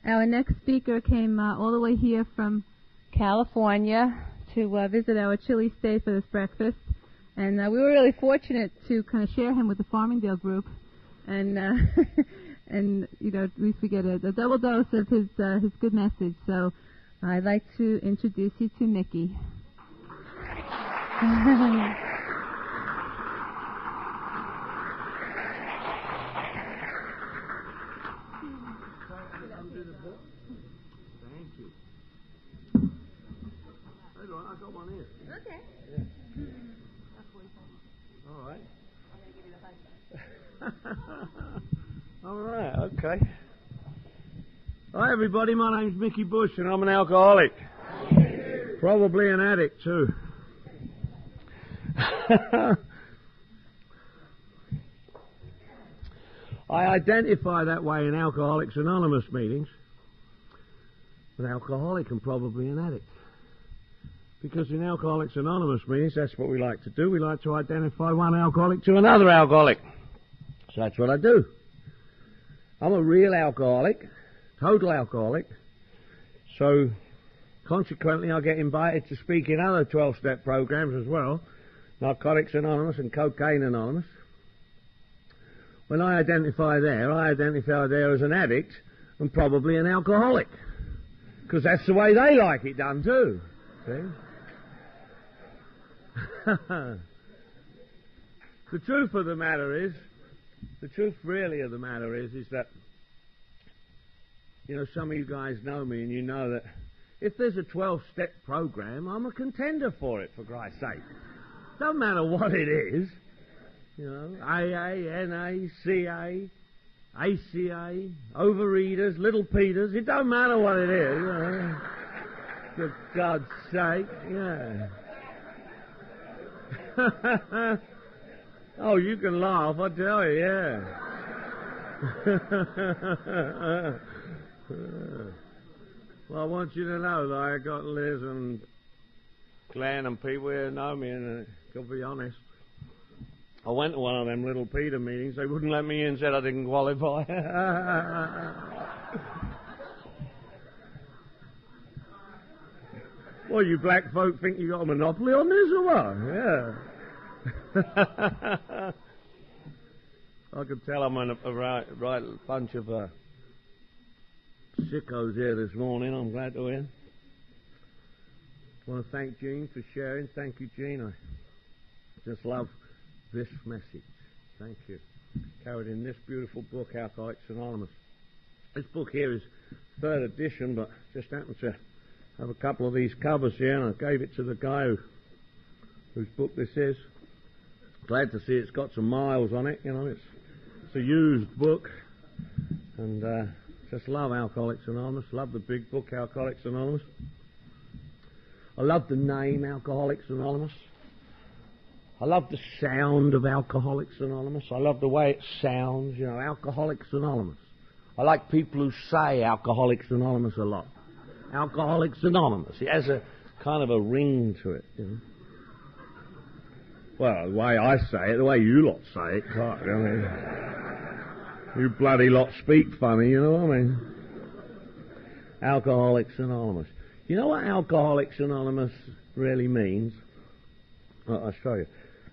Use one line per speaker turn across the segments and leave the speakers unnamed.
Our next speaker came all the way here from California to visit our Chile State for this breakfast. And we were really fortunate to kind of share him with the Farmingdale group. And, and you know, at least we get a double dose of his good message. So I'd like to introduce you to Mickey.
Thank you. I got one here.
Okay.
Yeah. All right. All right, okay. Hi everybody, my name's Mickey Bush and I'm an alcoholic. Probably an addict too. I identify that way in Alcoholics Anonymous meetings. An alcoholic and probably an addict. Because in Alcoholics Anonymous meetings, that's what we like to do. We like to identify one alcoholic to another alcoholic. So that's what I do. I'm a real alcoholic, total alcoholic. So consequently, I get invited to speak in other 12-step programs as well. Narcotics Anonymous and Cocaine Anonymous. When I identify there as an addict and probably an alcoholic. Because that's the way they like it done too. See? The truth really of the matter is that, you know, some of you guys know me and you know that if there's a 12-step program, I'm a contender for it, for Christ's sake. Doesn't matter what it is. You know, AA, NA, CA, ACA, Overeaters, Little Peters, it don't matter what it is. You know. For God's sake, yeah. Oh, you can laugh, I tell you, yeah. Well, I want you to know that I got Liz and Glenn and people here who know me, and to be honest, I went to one of them Little Peter meetings. They wouldn't let me in, said I didn't qualify. Well, you black folk think you got a monopoly on this or what? Yeah. I could tell I'm a right bunch of sickos here this morning. I'm glad to hear. I want to thank Jean for sharing. Thank you, Jean. I just love this message. Thank you. Carried in this beautiful book, Alcoholics Anonymous. This book here is 3rd edition, but just happened to have a couple of these covers here, and I gave it to the guy whose book this is. Glad to see it's got some miles on it. You know, it's a used book, and just love Alcoholics Anonymous. Love the big book, Alcoholics Anonymous. I love the name Alcoholics Anonymous. I love the sound of Alcoholics Anonymous. I love the way it sounds. You know, Alcoholics Anonymous. I like people who say Alcoholics Anonymous a lot. Alcoholics Anonymous. It has a kind of a ring to it, you know. Well, the way I say it, the way you lot say it, I mean, you bloody lot speak funny, you know what I mean? Alcoholics Anonymous. You know what Alcoholics Anonymous really means? I'll show you.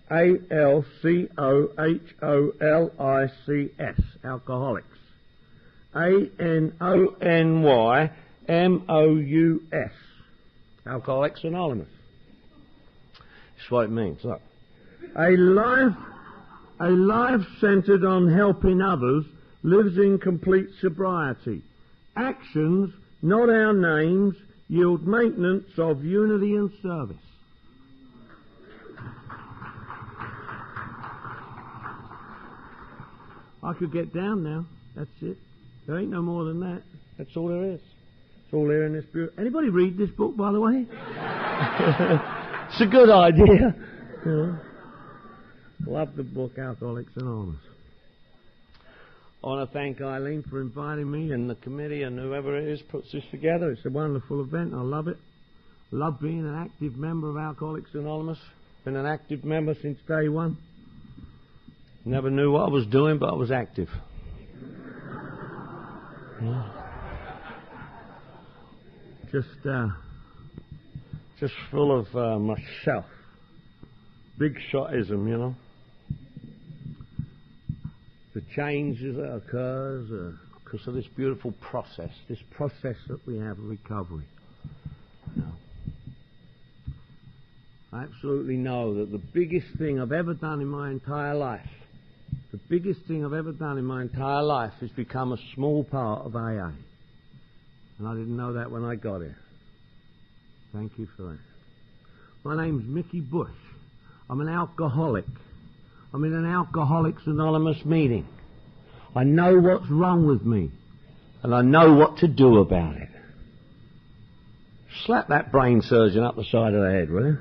ALCOHOLICS. Alcoholics. ANONYMOUS. Alcoholics Anonymous. That's what it means. Look. A life centered on helping others lives in complete sobriety. Actions, not our names, yield maintenance of unity and service. I could get down now. That's it. There ain't no more than that. That's all there is. It's all there in this book. Anybody read this book, by the way? It's a good idea. You know. Love the book, Alcoholics Anonymous. I want to thank Eileen for inviting me and the committee and whoever it is puts this together. It's a wonderful event. I love it. Love being an active member of Alcoholics Anonymous. Been an active member since day one. Never knew what I was doing, but I was active. Yeah. just full of myself. Big shotism, you know. The changes that occurs because of this beautiful process that we have of recovery. You know. I absolutely know that the biggest thing I've ever done in my entire life, is become a small part of AA. And I didn't know that when I got here. Thank you for that. My name's Mickey Bush. I'm an alcoholic. I'm in an Alcoholics Anonymous meeting. I know what's wrong with me, and I know what to do about it. Slap that brain surgeon up the side of the head, will you?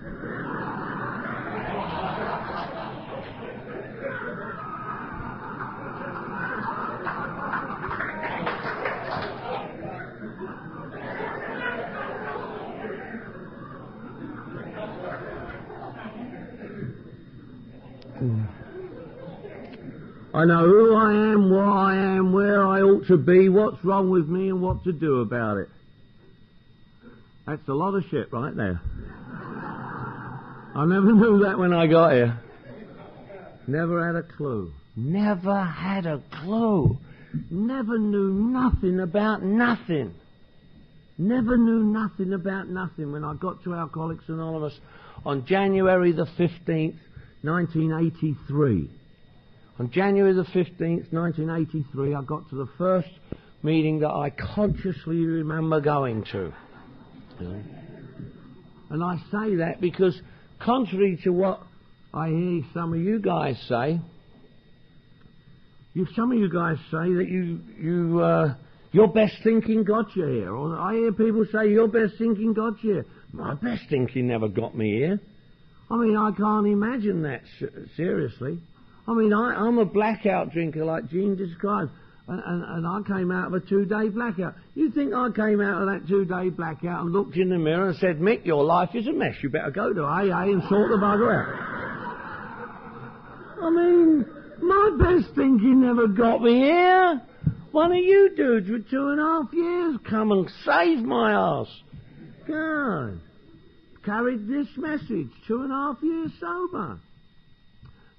I know who I am, what I am, where I ought to be, what's wrong with me, and what to do about it. That's a lot of shit right there. I never knew that when I got here. Never had a clue. Never had a clue. Never knew nothing about nothing. Never knew nothing about nothing when I got to Alcoholics Anonymous on January the 15th, 1983. On January the 15th, 1983, I got to the first meeting that I consciously remember going to. And I say that because, contrary to what I hear some of you guys say, some of you guys say that your best thinking got you here. Or I hear people say your best thinking got you here. My best thinking never got me here. I mean, I can't imagine that, seriously. I mean, I'm a blackout drinker like Gene described, and I came out of a 2-day blackout. You think I came out of that 2-day blackout and looked in the mirror and said, Mick, your life is a mess, you better go to AA and sort the bugger out? I mean, my best thinking never got me here. One of you dudes with 2.5 years come and save my arse. God. Carried this message, 2.5 years sober.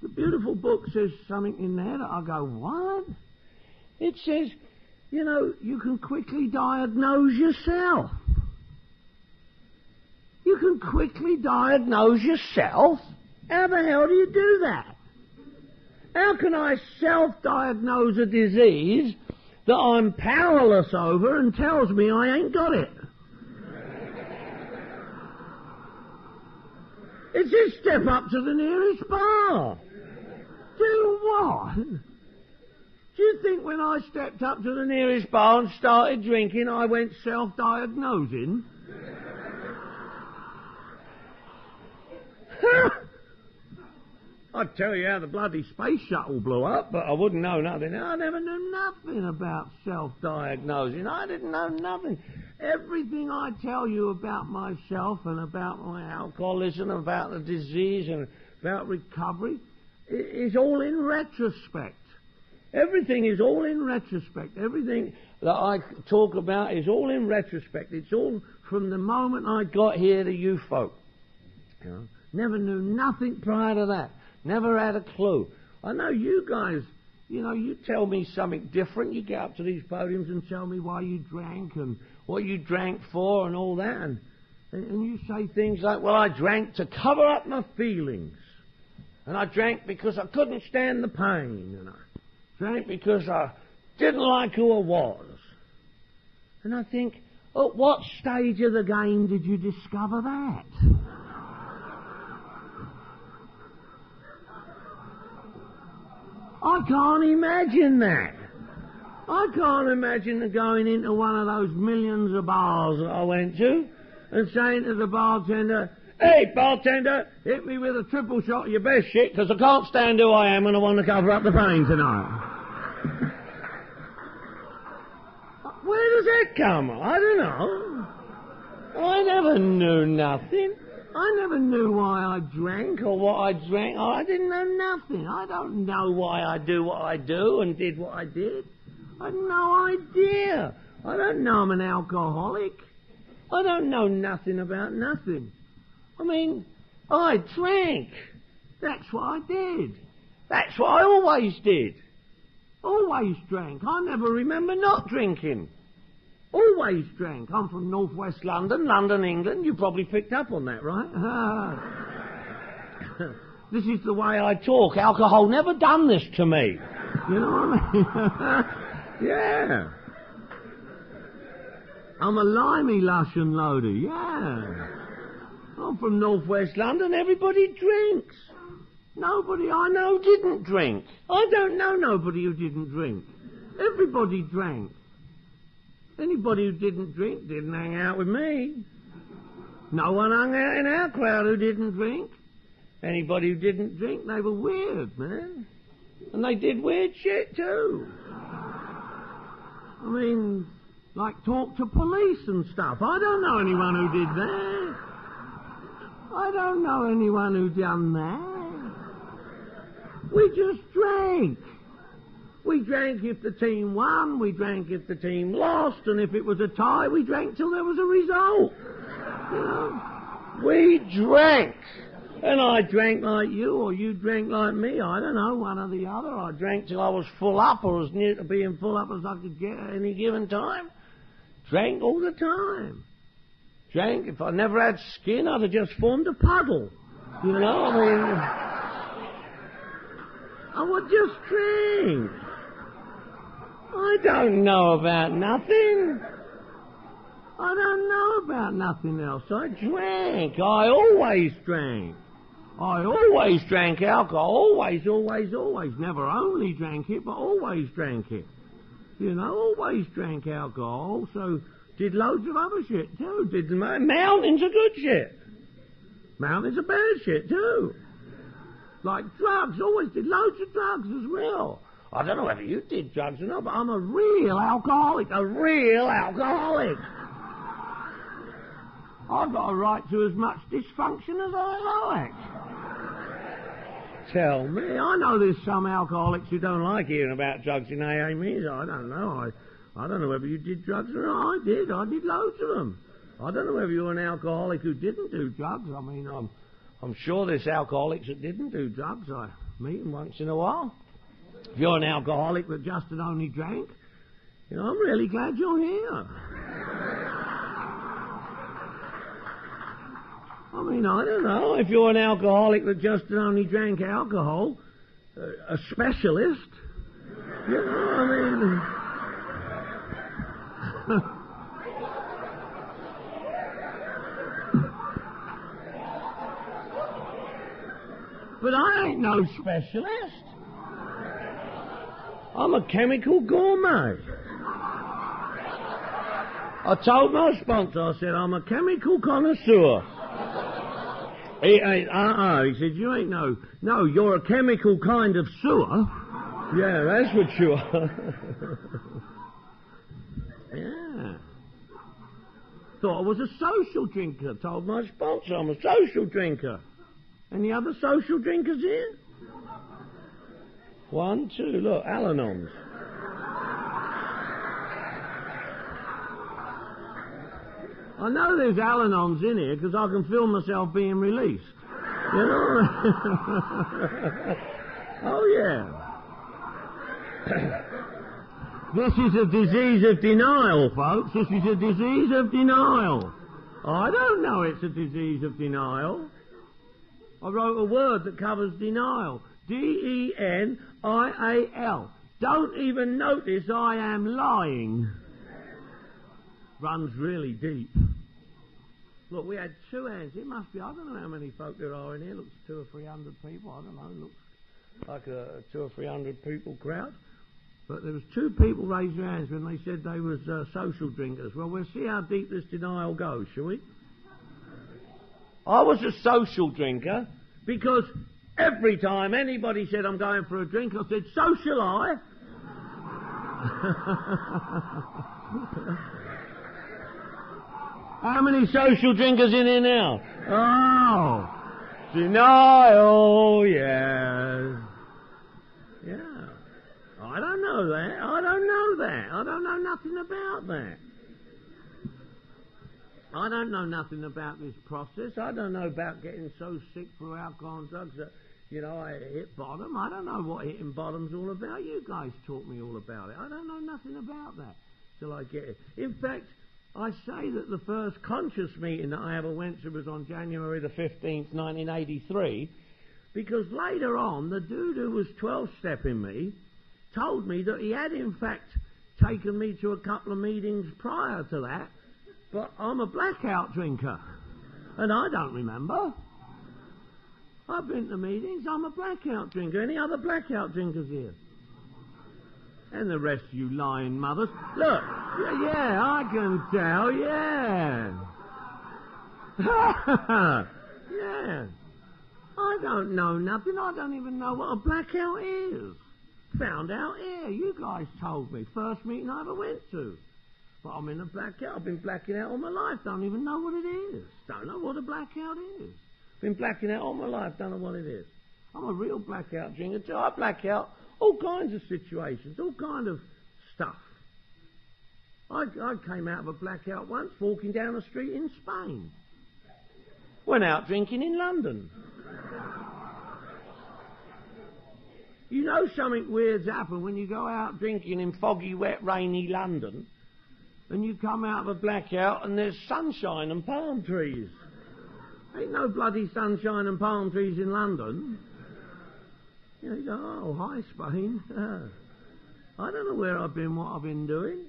The beautiful book says something in there that I go, what? It says, you know, you can quickly diagnose yourself. You can quickly diagnose yourself? How the hell do you do that? How can I self-diagnose a disease that I'm powerless over and tells me I ain't got it? It says step up to the nearest bar. Do what? Do you think when I stepped up to the nearest bar and started drinking, I went self-diagnosing? I'd tell you how the bloody space shuttle blew up, but I wouldn't know nothing. I never knew nothing about self-diagnosing. I didn't know nothing. Everything I tell you about myself and about my alcoholism, about the disease and about recovery is all in retrospect. Everything is all in retrospect. Everything that I talk about is all in retrospect. It's all from the moment I got here to you folk. You know? Never knew nothing prior to that. Never had a clue. I know you guys, you know, you tell me something different. You get up to these podiums and tell me why you drank and what you drank for and all that. And you say things like, well, I drank to cover up my feelings. And I drank because I couldn't stand the pain. And I drank because I didn't like who I was. And I think, at what stage of the game did you discover that? I can't imagine that. I can't imagine going into one of those millions of bars that I went to and saying to the bartender, hey, bartender, hit me with a triple shot of your best shit because I can't stand who I am and I want to cover up the pain tonight. Where does that come? I don't know. I never knew nothing. I never knew why I drank or what I drank. I didn't know nothing. I don't know why I do what I do and did what I did. I had no idea. I don't know I'm an alcoholic. I don't know nothing about nothing. I mean, I drank. That's what I did. That's what I always did. Always drank. I never remember not drinking. Always drank. I'm from northwest London, London, England. You probably picked up on that, right? This is the way I talk. Alcohol never done this to me. You know what I mean? Yeah. I'm a limey, lush and loady. Yeah. I'm from northwest London. Everybody drinks. Nobody I know didn't drink. I don't know nobody who didn't drink. Everybody drank. Anybody who didn't drink didn't hang out with me. No one hung out in our crowd who didn't drink. Anybody who didn't drink, they were weird, man. And they did weird shit, too. I mean, like talk to police and stuff. I don't know anyone who did that. I don't know anyone who done that. We just drank. We drank if the team won, we drank if the team lost, and if it was a tie, we drank till there was a result. You know? We drank. And I drank like you, or you drank like me. I don't know, one or the other. I drank till I was full up, or as near to being full up as I could get at any given time. Drank all the time. Drank. If I never had skin, I'd have just formed a puddle. You know, I mean, I would just drink. I don't know about nothing. I don't know about nothing else. I drank. I always drank. I always drank alcohol. Always, always, always. Never only drank it, but always drank it. You know, always drank alcohol. So did loads of other shit too. Did mountains are good shit. Mountains are bad shit too. Like drugs. Always did loads of drugs as well. I don't know whether you did drugs or not, but I'm a real alcoholic. A real alcoholic. I've got a right to as much dysfunction as I like. Tell me. I know there's some alcoholics who don't like hearing about drugs in AA meetings. I don't know. I don't know whether you did drugs or not. I did. I did loads of them. I don't know whether you're an alcoholic who didn't do drugs. I mean, I'm sure there's alcoholics that didn't do drugs. I meet them once in a while. If you're an alcoholic that just and only drank, you know, I'm really glad you're here. I mean, I don't know. If you're an alcoholic that just and only drank alcohol, a specialist, you know, I mean... But I ain't no specialist. I'm a chemical gourmet. I told my sponsor, I said, I'm a chemical connoisseur. He said, you ain't no, you're a chemical kind of sewer. Yeah, that's what you are. Yeah. Thought I was a social drinker. Told my sponsor I'm a social drinker. Any other social drinkers here? 1, 2, look, Al-Anons. I know there's Al-Anons in here because I can feel myself being released. You know? Oh, yeah. This is a disease of denial, folks. This is a disease of denial. I don't know it's a disease of denial. I wrote a word that covers denial. D-E-N-I-A-L. Don't even notice I am lying. Runs really deep. Look, we had 2 hands. It must be, I don't know how many folk there are in here. Looks 200 or 300 people. I don't know. Looks like a 200 or 300 people crowd. But there was 2 people raised their hands when they said they was social drinkers. Well, we'll see how deep this denial goes, shall we? I was a social drinker because every time anybody said I'm going for a drink, I said, so shall I. How many social drinkers in here now? Oh, denial, yes. Yeah. I don't know that. I don't know that. I don't know nothing about that. I don't know nothing about this process. I don't know about getting so sick through alcohol and drugs that, I hit bottom. I don't know what hitting bottom's all about. You guys taught me all about it. I don't know nothing about that till I get it. In fact, I say that the first conscious meeting that I ever went to was on January the 15th, 1983, because later on, the dude who was 12-stepping me told me that he had, in fact, taken me to a couple of meetings prior to that, but I'm a blackout drinker, and I don't remember. I've been to meetings, I'm a blackout drinker. Any other blackout drinkers here? And the rest of you lying mothers. Look, yeah, I can tell, yeah. Yeah. I don't know nothing. I don't even know what a blackout is. Found out here. You guys told me. First meeting I ever went to. But I'm in a blackout. I've been blacking out all my life. Don't even know what it is. Don't know what a blackout is. Been blacking out all my life. Don't know what it is. I'm a real blackout drinker too. I black out all kinds of situations, all kind of stuff. I came out of a blackout once walking down the street in Spain. Went out drinking in London. You know something weird's happened when you go out drinking in foggy, wet, rainy London and you come out of a blackout and there's sunshine and palm trees. Ain't no bloody sunshine and palm trees in London. You go, oh, hi, Spain. I don't know where I've been, what I've been doing.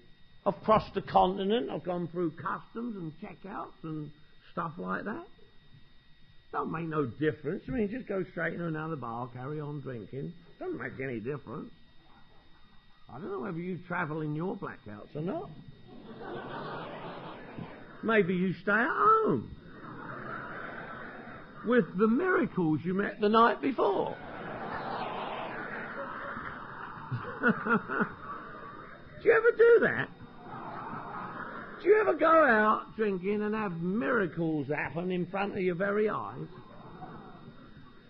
I've crossed the continent. I've gone through customs and checkouts and stuff like that. Don't make no difference. I mean, just go straight into another bar, carry on drinking. Doesn't make any difference. I don't know whether you travel in your blackouts or not. Maybe you stay at home with the miracles you met the night before. Do you ever do that? Do you ever go out drinking and have miracles happen in front of your very eyes?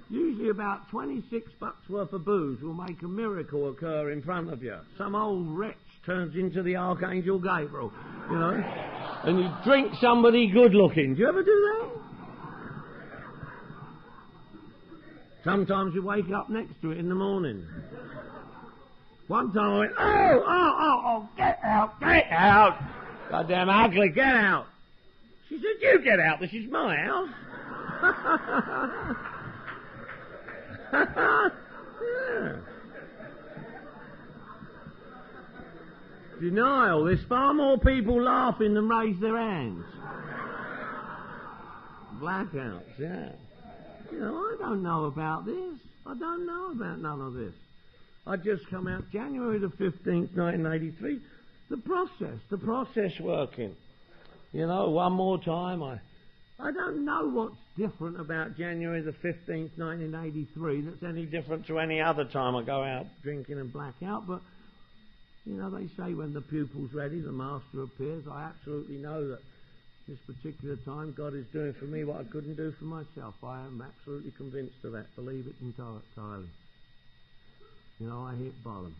Usually about 26 bucks worth of booze will make a miracle occur in front of you. Some old wretch turns into the Archangel Gabriel, and you drink somebody good looking. Do you ever do that? Sometimes you wake up next to it in the morning. One time I went, oh, get out. Goddamn ugly, get out. She said, you get out, this is my house. Yeah. Denial. There's far more people laughing than raise their hands. Blackouts, yeah. I don't know about this. I don't know about none of this. I just come out January the 15th, 1983. The process working. One more time. I don't know what's different about January the 15th, 1983 that's any different to any other time I go out drinking and black out, but, they say when the pupil's ready, the master appears. I absolutely know that this particular time God is doing for me what I couldn't do for myself. I am absolutely convinced of that. Believe it entirely. I hit bottom.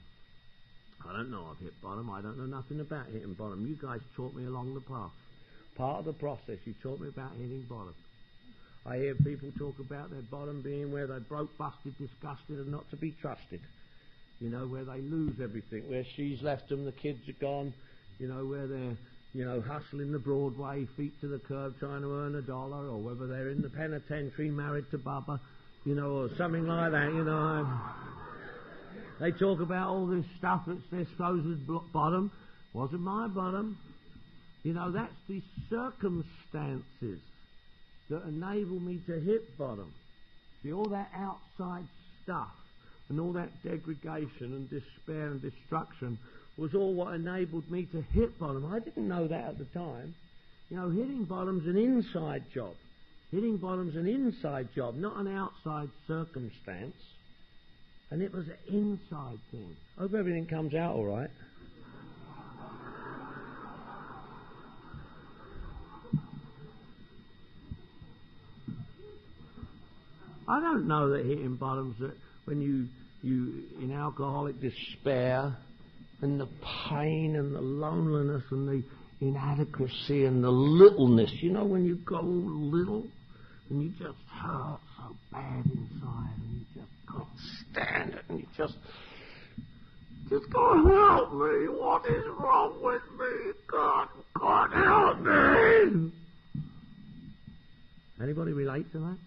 I don't know I've hit bottom. I don't know nothing about hitting bottom. You guys taught me along the path. Part of the process, you taught me about hitting bottom. I hear people talk about their bottom being where they're broke, busted, disgusted, and not to be trusted. Where they lose everything, where she's left them, the kids are gone, where they're, hustling the Broadway, feet to the curb, trying to earn $1, or whether they're in the penitentiary, married to Bubba, or something like that, They talk about all this stuff that's their supposed bottom. Wasn't my bottom. That's the circumstances that enable me to hit bottom. See, all that outside stuff and all that degradation and despair and destruction was all what enabled me to hit bottom. I didn't know that at the time. Hitting bottom's an inside job. Hitting bottom's an inside job, not an outside circumstance. And it was an inside thing. I hope everything comes out all right. I don't know that hitting bottom's that when you in alcoholic despair and the pain and the loneliness and the inadequacy and the littleness. You know when you go little and you just hurt so bad inside and you just can't stand it and you just God help me. What is wrong with me? God help me. Anybody relate to that?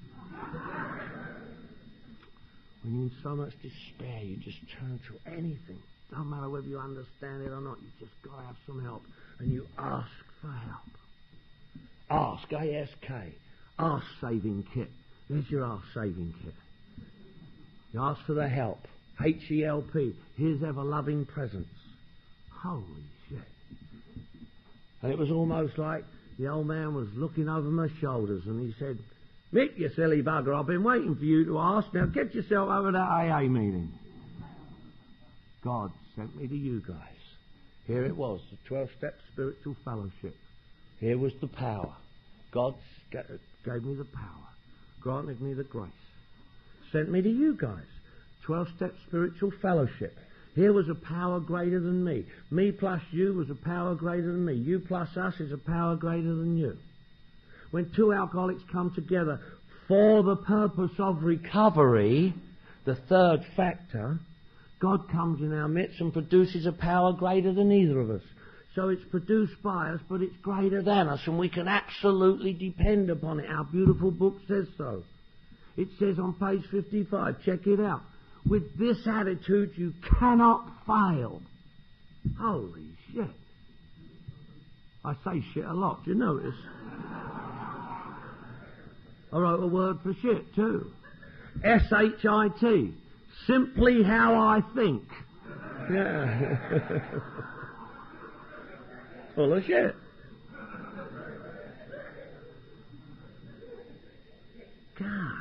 When you're in so much despair, you just turn to anything. Don't matter whether you understand it or not, you just got to have some help. And you ask for help. Ask, A-S-K. Ask saving kit. Here's your ask saving kit. You ask for the help. H-E-L-P. Here's ever-loving presence. Holy shit. And it was almost like the old man was looking over my shoulders and he said, Mick, you silly bugger, I've been waiting for you to ask. Now get yourself over to that AA meeting. God sent me to you guys. Here it was, the 12-step spiritual fellowship. Here was the power. God gave me the power, granted me the grace, sent me to you guys. 12-step spiritual fellowship. Here was a power greater than me. Me plus you was a power greater than me. You plus us is a power greater than you. When two alcoholics come together for the purpose of recovery, the third factor, God comes in our midst and produces a power greater than either of us. So it's produced by us, but it's greater than us, and we can absolutely depend upon it. Our beautiful book says so. It says on page 55, check it out. With this attitude, you cannot fail. Holy shit. I say shit a lot, do you notice? I wrote a word for shit, too. S-H-I-T. Simply how I think. Yeah. Full of shit. God.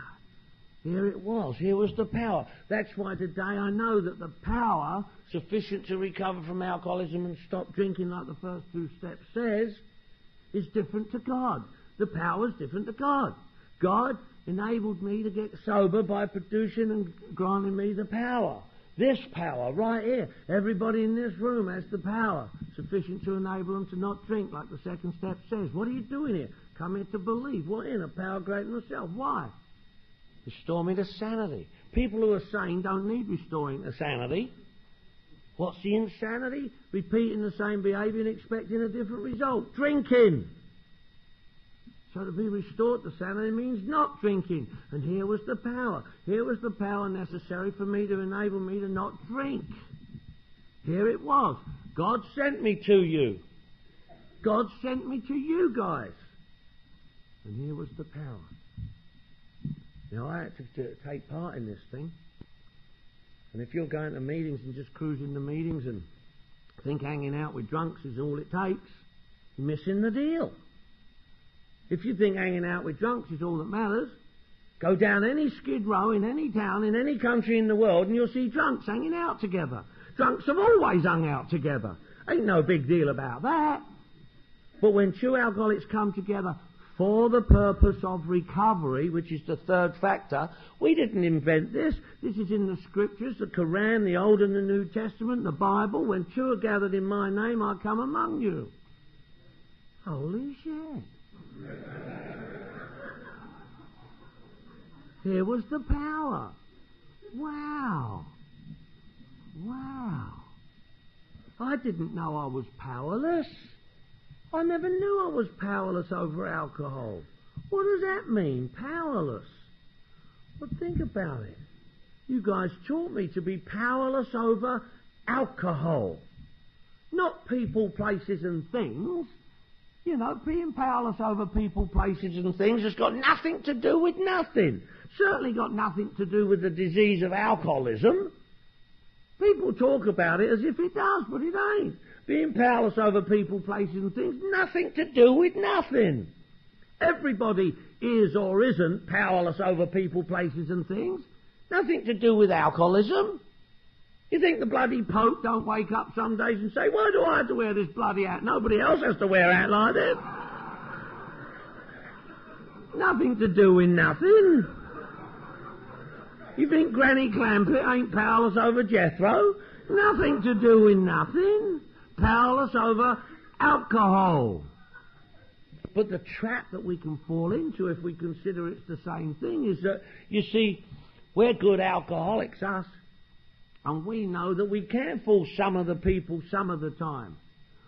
Here it was. Here was the power. That's why today I know that the power sufficient to recover from alcoholism and stop drinking, like the first 2 steps says, is different to God. The power is different to God. God enabled me to get sober by producing and granting me the power. This power right here. Everybody in this room has the power sufficient to enable them to not drink, like the second step says. What are you doing here? Come here to believe. What in? A power greater than yourself. Why? Restore me to sanity. People who are sane don't need restoring to sanity. What's the insanity? Repeating the same behaviour and expecting a different result. Drinking. So to be restored to sanity means not drinking. And here was the power. Here was the power necessary for me to enable me to not drink. Here it was. God sent me to you. God sent me to you guys. And here was the power. Now, I had to take part in this thing. And if you're going to meetings and just cruising to meetings and think hanging out with drunks is all it takes, you're missing the deal. If you think hanging out with drunks is all that matters, go down any skid row in any town, in any country in the world, and you'll see drunks hanging out together. Drunks have always hung out together. Ain't no big deal about that. But when two alcoholics come together for the purpose of recovery, which is the third factor, we didn't invent this. This is in the scriptures, the Quran, the Old and the New Testament, the Bible. When two are gathered in my name, I come among you. Holy shit. Here was the power. Wow. Wow. I didn't know I was powerless. I never knew I was powerless over alcohol. What does that mean, powerless? Well, think about it. You guys taught me to be powerless over alcohol. Not people, places and things. You know, being powerless over people, places and things has got nothing to do with nothing. Certainly got nothing to do with the disease of alcoholism. People talk about it as if it does, but it ain't. Being powerless over people, places and things, nothing to do with nothing. Everybody is or isn't powerless over people, places and things. Nothing to do with alcoholism. You think the bloody Pope don't wake up some days and say, why do I have to wear this bloody hat? Nobody else has to wear a hat like this. Nothing to do with nothing. You think Granny Clampett ain't powerless over Jethro? Nothing to do with nothing. Powerless over alcohol. But the trap that we can fall into if we consider it's the same thing is that, you see, we're good alcoholics, us, and we know that we can't fool some of the people some of the time.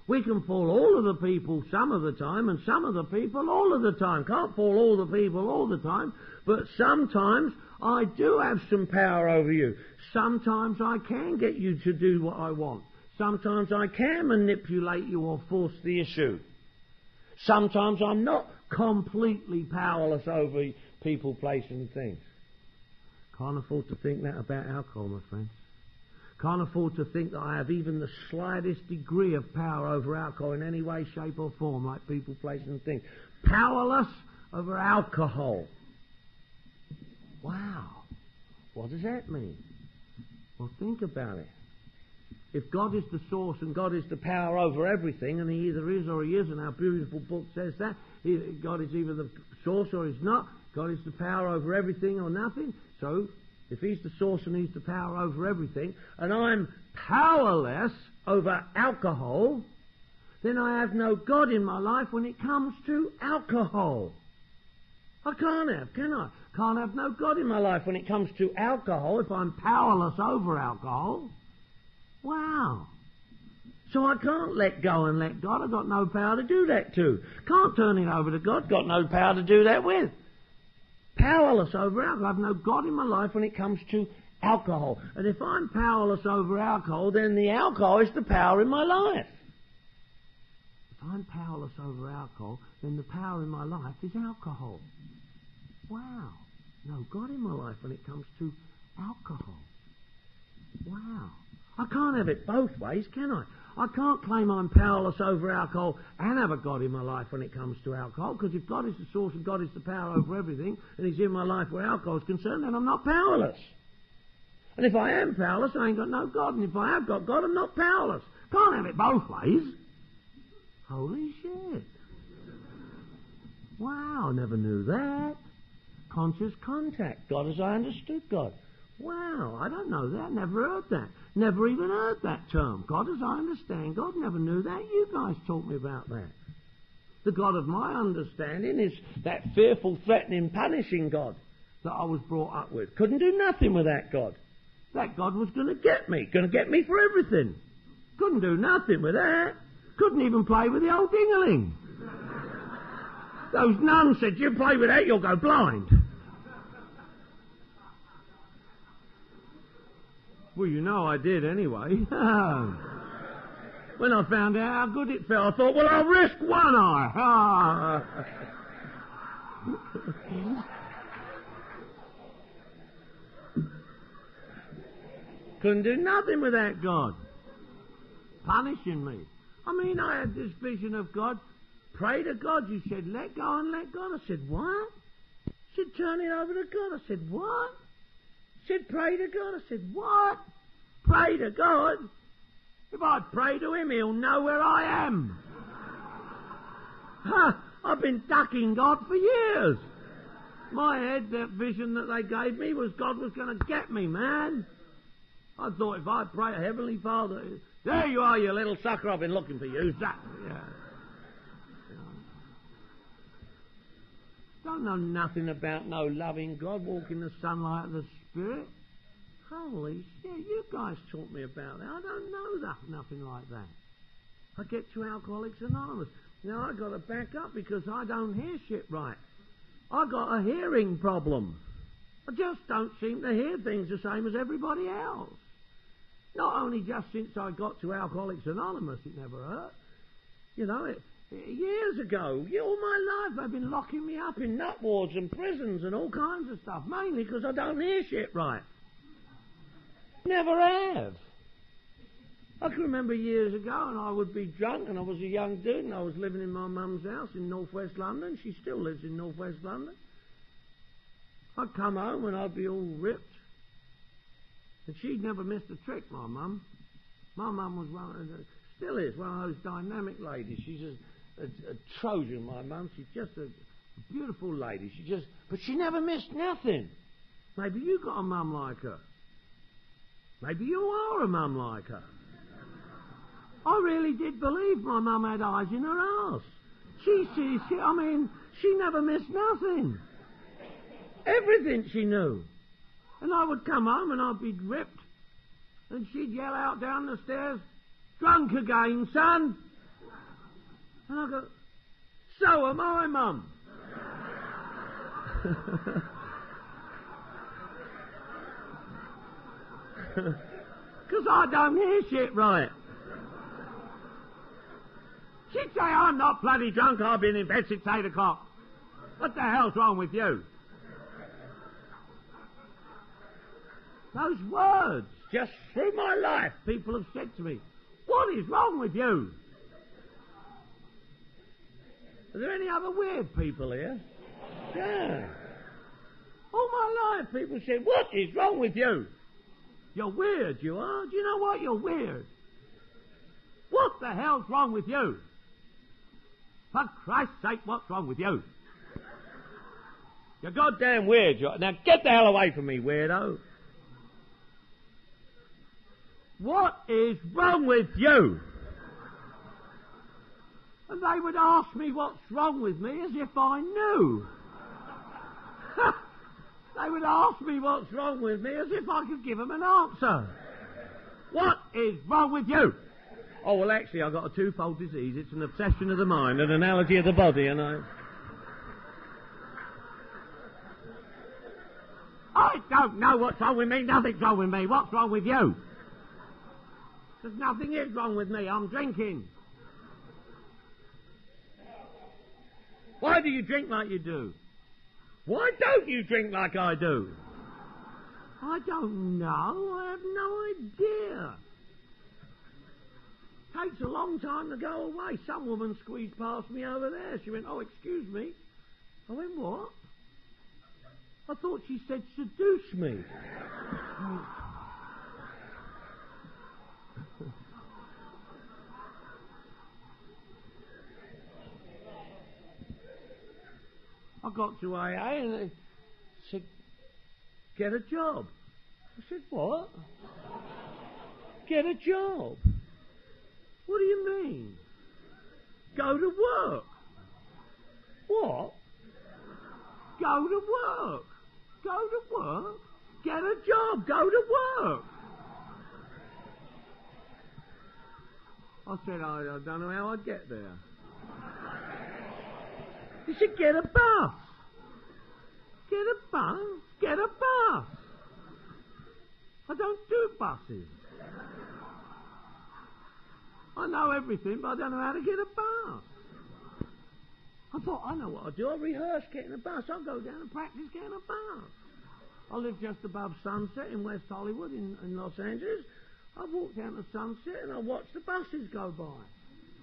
We can fool all of the people some of the time and some of the people all of the time. Can't fool all the people all the time, but sometimes I do have some power over you. Sometimes I can get you to do what I want. Sometimes I can manipulate you or force the issue. Sometimes I'm not completely powerless over people, places and things. Can't afford to think that about alcohol, my friends. Can't afford to think that I have even the slightest degree of power over alcohol in any way, shape or form, like people, places and things. Powerless over alcohol. Wow. What does that mean? Well, think about it. If God is the source and God is the power over everything, and He either is or He isn't, our beautiful book says that, God is either the source or He's not. God is the power over everything or nothing. So, if He's the source and He's the power over everything, and I'm powerless over alcohol, then I have no God in my life when it comes to alcohol. I can't have, can I? Can't have no God in my life when it comes to alcohol if I'm powerless over alcohol. Wow. So I can't let go and let God. I've got no power to do that too. Can't turn it over to God. Got no power to do that with. Powerless over alcohol. I have no God in my life when it comes to alcohol. And if I'm powerless over alcohol, then the alcohol is the power in my life. If I'm powerless over alcohol, then the power in my life is alcohol. Wow. No God in my life when it comes to alcohol. Wow. I can't have it both ways, can I? I can't claim I'm powerless over alcohol and have a God in my life when it comes to alcohol, because if God is the source and God is the power over everything, and He's in my life where alcohol is concerned, then I'm not powerless. And if I am powerless, I ain't got no God, and if I have got God, I'm not powerless. Can't have it both ways. Holy shit. Wow, never knew that. Conscious contact, God as I understood God. Wow, I don't know that, never heard that. Never even heard that term. God as I understand God, never knew that. You guys taught me about that. The God of my understanding is that fearful, threatening, punishing God that I was brought up with. Couldn't do nothing with that God. That God was going to get me for everything. Couldn't do nothing with that. Couldn't even play with the old ding-a-ling. Those nuns said, you play with that, you'll go blind. Well, you know I did anyway. When I found out how good it felt, I thought, well, I'll risk one eye. Couldn't do nothing with that God. Punishing me. I mean, I had this vision of God. Pray to God. You said, let go and let God. I said, what? He said, turn it over to God. I said, what? Said, pray to God. I said, what? Pray to God? If I pray to Him, He'll know where I am. I've been ducking God for years. My head, that vision that they gave me was God was going to get me, man. I thought if I pray, Heavenly Father, there you are, you little sucker, I've been looking for you. Yeah. Don't know nothing about no loving God, walk in the sunlight of the Spirit. Holy shit, you guys taught me about that. I don't know nothing like that. I get to Alcoholics Anonymous. Now I've got to back up because I don't hear shit right. I've got a hearing problem. I just don't seem to hear things the same as everybody else. Not only just since I got to Alcoholics Anonymous, it never hurt. You know, years ago, all my life they've been locking me up in nut wards and prisons and all kinds of stuff, mainly because I don't hear shit right. Never have. I can remember years ago, and I would be drunk, and I was a young dude, and I was living in my mum's house in northwest London. She still lives in northwest London. I'd come home, and I'd be all ripped. And she'd never missed a trick, my mum. My mum was still is, one of those dynamic ladies. She's a Trojan, my mum. She's just a beautiful lady. But she never missed nothing. Maybe you got a mum like her. Maybe you are a mum like her. I really did believe my mum had eyes in her arse. She never missed nothing. Everything she knew. And I would come home and I'd be ripped. And she'd yell out down the stairs, "Drunk again, son." And I'd go, "So am I, Mum." Because I don't hear shit right. She'd say, "I'm not bloody drunk, I've been in bed since 8 o'clock. What the hell's wrong with you?" Those words, just through my life, people have said to me, "What is wrong with you?" Are there any other weird people here? Yeah. All my life people said, "What is wrong with you? You're weird, you are. Do you know what? You're weird. What the hell's wrong with you? For Christ's sake, what's wrong with you? You're goddamn weird. Now get the hell away from me, weirdo. What is wrong with you?" And they would ask me what's wrong with me as if I knew. They would ask me what's wrong with me as if I could give them an answer. What is wrong with you? "Oh, well, actually, I've got a twofold disease. It's an obsession of the mind and an allergy of the body, and I don't know what's wrong with me. Nothing's wrong with me. What's wrong with you?" Because nothing is wrong with me. I'm drinking. Why do you drink like you do? Why don't you drink like I do? I don't know. I have no idea. Takes a long time to go away. Some woman squeezed past me over there. She went, "Oh, excuse me." I went, "What?" I thought she said seduce me. I got to AA and they said, "Get a job." I said, "What?" "Get a job." "What do you mean?" "Go to work." "What?" "Go to work." "Go to work?" "Get a job. Go to work." I said, I don't know how I'd get there. He said, "Get a bus." "Get a bus? Get a bus." I don't do buses. I know everything, but I don't know how to get a bus. I thought, I know what I'll do. I'll rehearse getting a bus. I'll go down and practice getting a bus. I live just above Sunset in West Hollywood in Los Angeles. I walked down to Sunset and I watched the buses go by.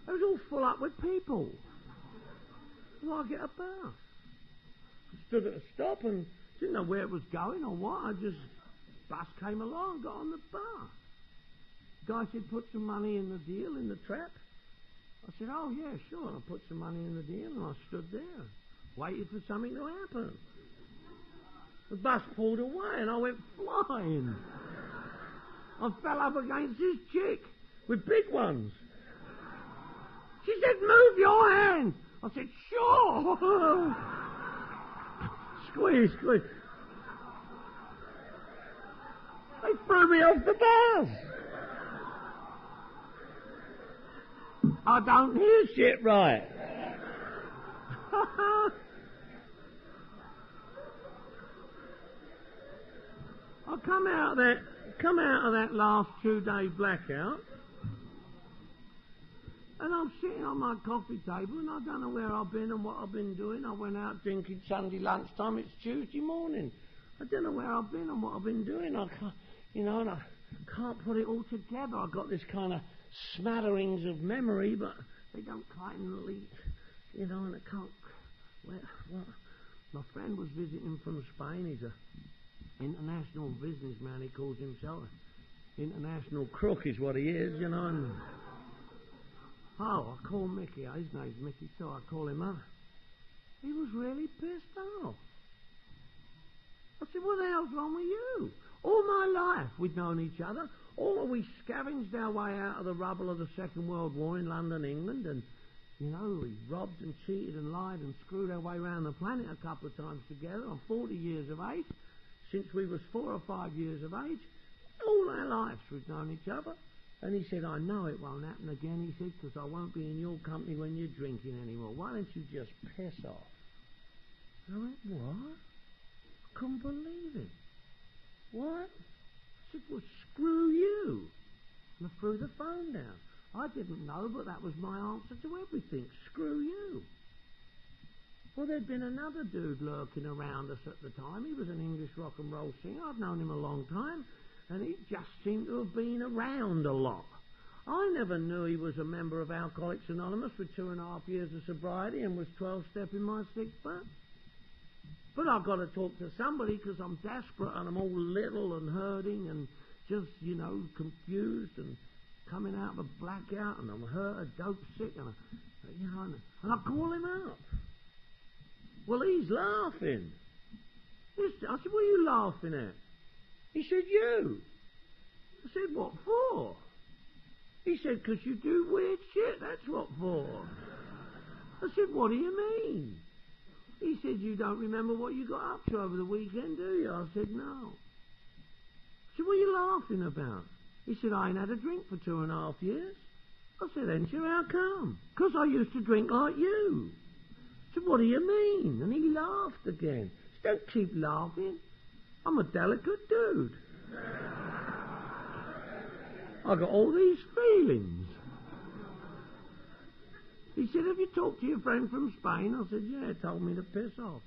It was all full up with people. Well, I get a bus. I stood at a stop and didn't know where it was going or what. Bus came along, got on the bus. Guy said, "Put some money in the deal, in the trap." I said, "Oh, yeah, sure." And I put some money in the deal and I stood there, waited for something to happen. The bus pulled away and I went flying. I fell up against this chick with big ones. She said, "Move your hand." I said, "Sure." Squeeze, squeeze. They threw me off the bus. I don't hear shit right. I come out of that last 2-day blackout, and I'm sitting on my coffee table, and I don't know where I've been and what I've been doing. I went out drinking Sunday lunchtime. It's Tuesday morning. I don't know where I've been and what I've been doing. I can't, and I can't put it all together. I've got this kind of smatterings of memory, but they don't kindly, and I can't. Well, my friend was visiting from Spain. He's a international businessman. He calls himself an international crook, is what he is, And I call Mickey. His name's Mickey, so I call him up. He was really pissed off. I said, "What the hell's wrong with you? All my life we'd known each other. Or we scavenged our way out of the rubble of the Second World War in London, England, and, you know, we robbed and cheated and lied and screwed our way around the planet a couple of times together. I'm 40 years of age. Since we was 4 or 5 years of age, all our lives we've known each other. And he said, I know it won't happen again, he said, because I won't be in your company when you're drinking anymore. Why don't you just piss off? And I went, what? I couldn't believe it. What? I said, well, screw you. And I threw the phone down. I didn't know, but that was my answer to everything. Screw you. Well, there'd been another dude lurking around us at the time. He was an English rock and roll singer. I'd known him a long time, and he just seemed to have been around a lot. I never knew he was a member of Alcoholics Anonymous with 2.5 years of sobriety and was 12-step in my 6th month. But I've got to talk to somebody because I'm desperate and I'm all little and hurting and just, you know, confused and coming out of a blackout and I'm hurt, dope sick, and I call him up. Well, he's laughing. I said, what are you laughing at? He said, you. I said, what for? He said, because you do weird shit, that's what for. I said, what do you mean? He said, you don't remember what you got up to over the weekend, do you? I said, no. I said, what are you laughing about? He said, I ain't had a drink for 2.5 years. I said, then sure, how come? Because I used to drink like you. I said, what do you mean? And he laughed again. I said, don't keep laughing. I'm a delicate dude. I got all these feelings. He said, have you talked to your friend from Spain? I said, yeah, told me to piss off.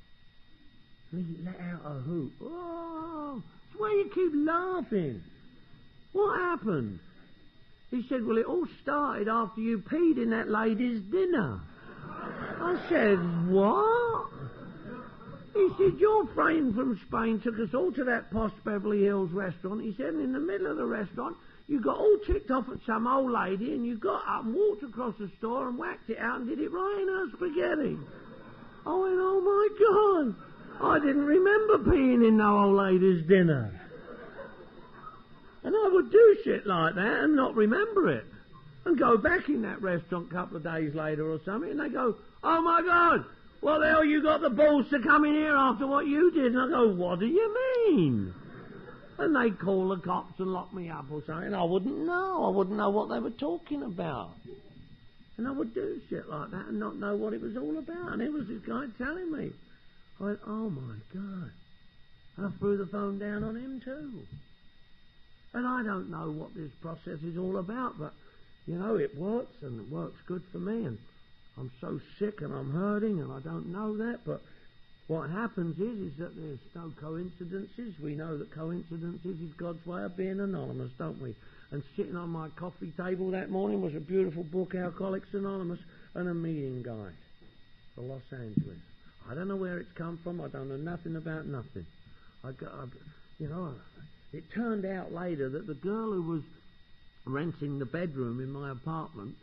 And he let out a hoot. Oh, so why you keep laughing? What happened? He said, well, it all started after you peed in that lady's dinner. I said, what? He said, your friend from Spain took us all to that posh Beverly Hills restaurant. He said, and in the middle of the restaurant, you got all ticked off at some old lady and you got up and walked across the store and whacked it out and did it right in her spaghetti. I went, oh my God, I didn't remember peeing in no old lady's dinner. And I would do shit like that and not remember it. And go back in that restaurant a couple of days later or something and they go, oh my God, what the hell you got the balls to come in here after what you did? And I go, what do you mean? And they'd call the cops and lock me up or something. And I wouldn't know. I wouldn't know what they were talking about. And I would do shit like that and not know what it was all about. And it was this guy telling me. I went, oh my God. And I threw the phone down on him too. And I don't know what this process is all about, but, you know, it works and it works good for me. And I'm so sick and I'm hurting and I don't know that, but what happens is that there's no coincidences. We know that coincidences is God's way of being anonymous, don't we? And sitting on my coffee table that morning was a beautiful book, Alcoholics Anonymous, and a meeting guide for Los Angeles. I don't know where it's come from. I don't know nothing about nothing. It turned out later that the girl who was renting the bedroom in my apartment,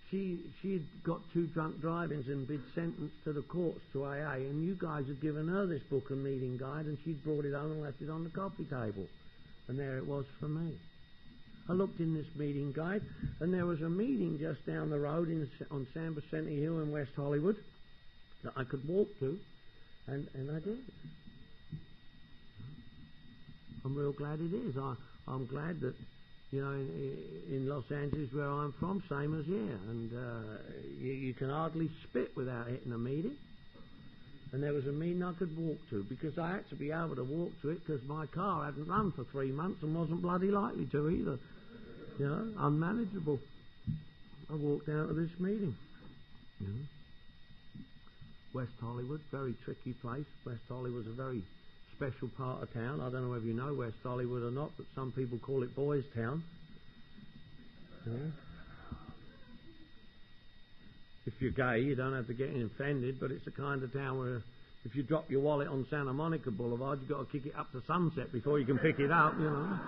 she'd got 2 drunk drivings and been sentenced to the courts to AA, and you guys had given her this book and meeting guide, and she'd brought it home and left it on the coffee table. And there it was for me. I looked in this meeting guide, and there was a meeting just down the road on San Vicente Hill in West Hollywood that I could walk to, and I did. I'm real glad it is. I'm glad that, you know, in Los Angeles where I'm from, same as here. And you can hardly spit without hitting a meeting. And there was a meeting I could walk to because I had to be able to walk to it because my car hadn't run for 3 months and wasn't bloody likely to either. You know, unmanageable. I walked out of this meeting. You know. West Hollywood, very tricky place. West Hollywood's a very special part of town. I don't know whether you know West Hollywood or not, but some people call it Boys Town. Yeah. If you're gay, you don't have to get offended, but it's the kind of town where if you drop your wallet on Santa Monica Boulevard, you've got to kick it up to Sunset before you can pick it up, you know.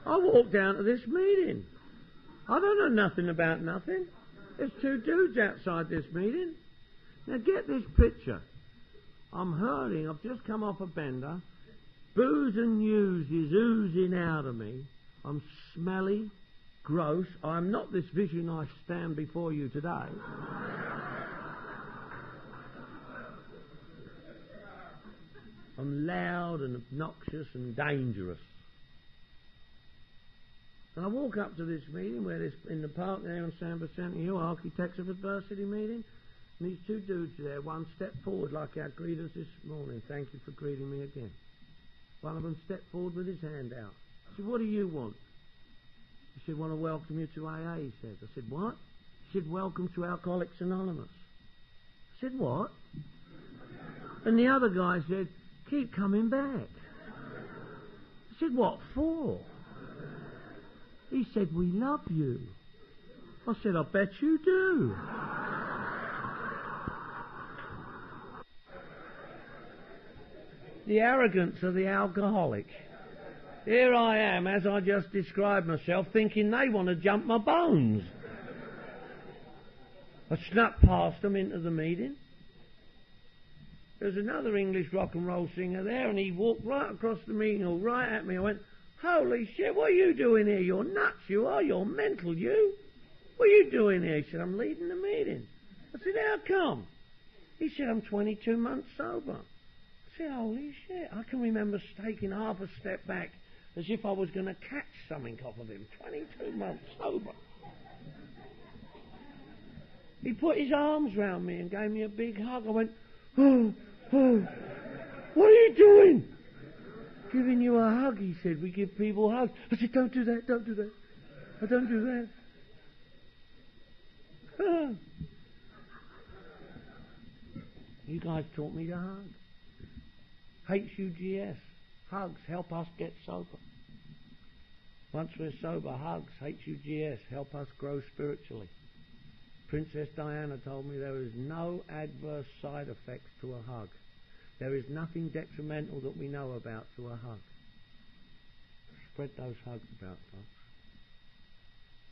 I walked down to this meeting. I don't know nothing about nothing. There's two dudes outside this meeting. Now get this picture. I'm hurting. I've just come off a bender. Booze and news is oozing out of me. I'm smelly, gross. I'm not this vision I stand before you today. I'm loud and obnoxious and dangerous. And I walk up to this meeting where this in the park there on San Vicente Hill, Architects of Adversity meeting, and these two dudes are there. One stepped forward like our greeters this morning. Thank you for greeting me again. One of them stepped forward with his hand out. I said, what do you want? He said, want to welcome you to AA, he said. I said, what? He said, welcome to Alcoholics Anonymous. I said, what? And the other guy said, keep coming back. I said, what for? He said, we love you. I said, I bet you do. The arrogance of the alcoholic. Here I am, as I just described myself, thinking they want to jump my bones. I snuck past them into the meeting. There's another English rock and roll singer there, and he walked right across the meeting hall, right at me. I went, holy shit, what are you doing here? You're nuts, you are. You're mental, you. What are you doing here? He said, I'm leading the meeting. I said, how come? He said, I'm 22 months sober. I said, holy shit. I can remember taking half a step back as if I was going to catch something off of him. 22 months sober. He put his arms round me and gave me a big hug. I went, oh, what are you doing? Giving you a hug, he said. We give people hugs. I said, don't do that, don't do that. I don't do that. You guys taught me to hug. HUGS. Hugs help us get sober. Once we're sober, hugs, HUGS, help us grow spiritually. Princess Diana told me there is no adverse side effects to a hug. There is nothing detrimental that we know about to a hug. Spread those hugs about, folks.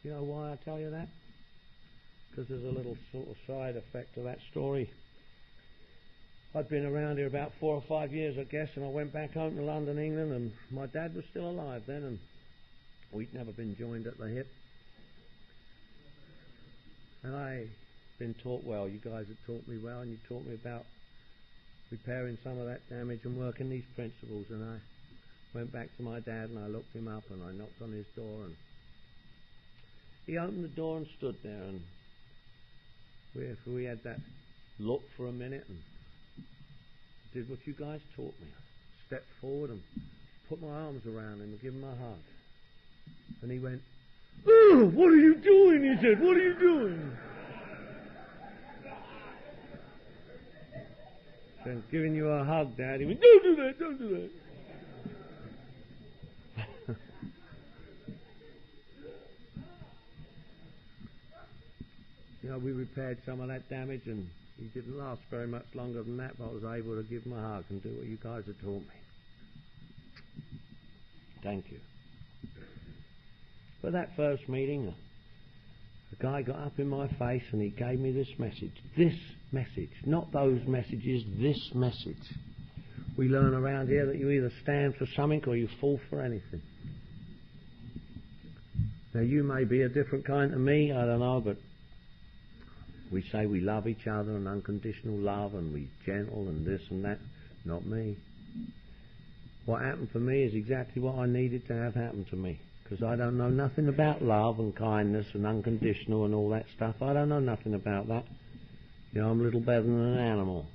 You know why I tell you that? Because there's a little sort of side effect to that story. I'd been around here about 4 or 5 years, I guess, and I went back home to London, England, and my dad was still alive then, and we'd never been joined at the hip. And I'd been taught well. You guys had taught me well, and you taught me about repairing some of that damage and working these principles. And I went back to my dad, and I looked him up, and I knocked on his door, and he opened the door and stood there, and we had that look for a minute, and did what you guys taught me. I stepped forward and put my arms around him and gave him a hug. And he went, oh, what are you doing? He said, what are you doing? I said, I'm giving you a hug, Dad. He went, don't do that, don't do that. You know, we repaired some of that damage, and he didn't last very much longer than that, but I was able to give him a hug and do what you guys had taught me. Thank you. But that first meeting, the guy got up in my face and he gave me this message. This message. Not those messages, this message. We learn around here that you either stand for something or you fall for anything. Now you may be a different kind to me, I don't know, but we say we love each other and unconditional love and we're gentle and this and that. Not me. What happened for me is exactly what I needed to have happen to me. Because I don't know nothing about love and kindness and unconditional and all that stuff. I don't know nothing about that. You know, I'm a little better than an animal.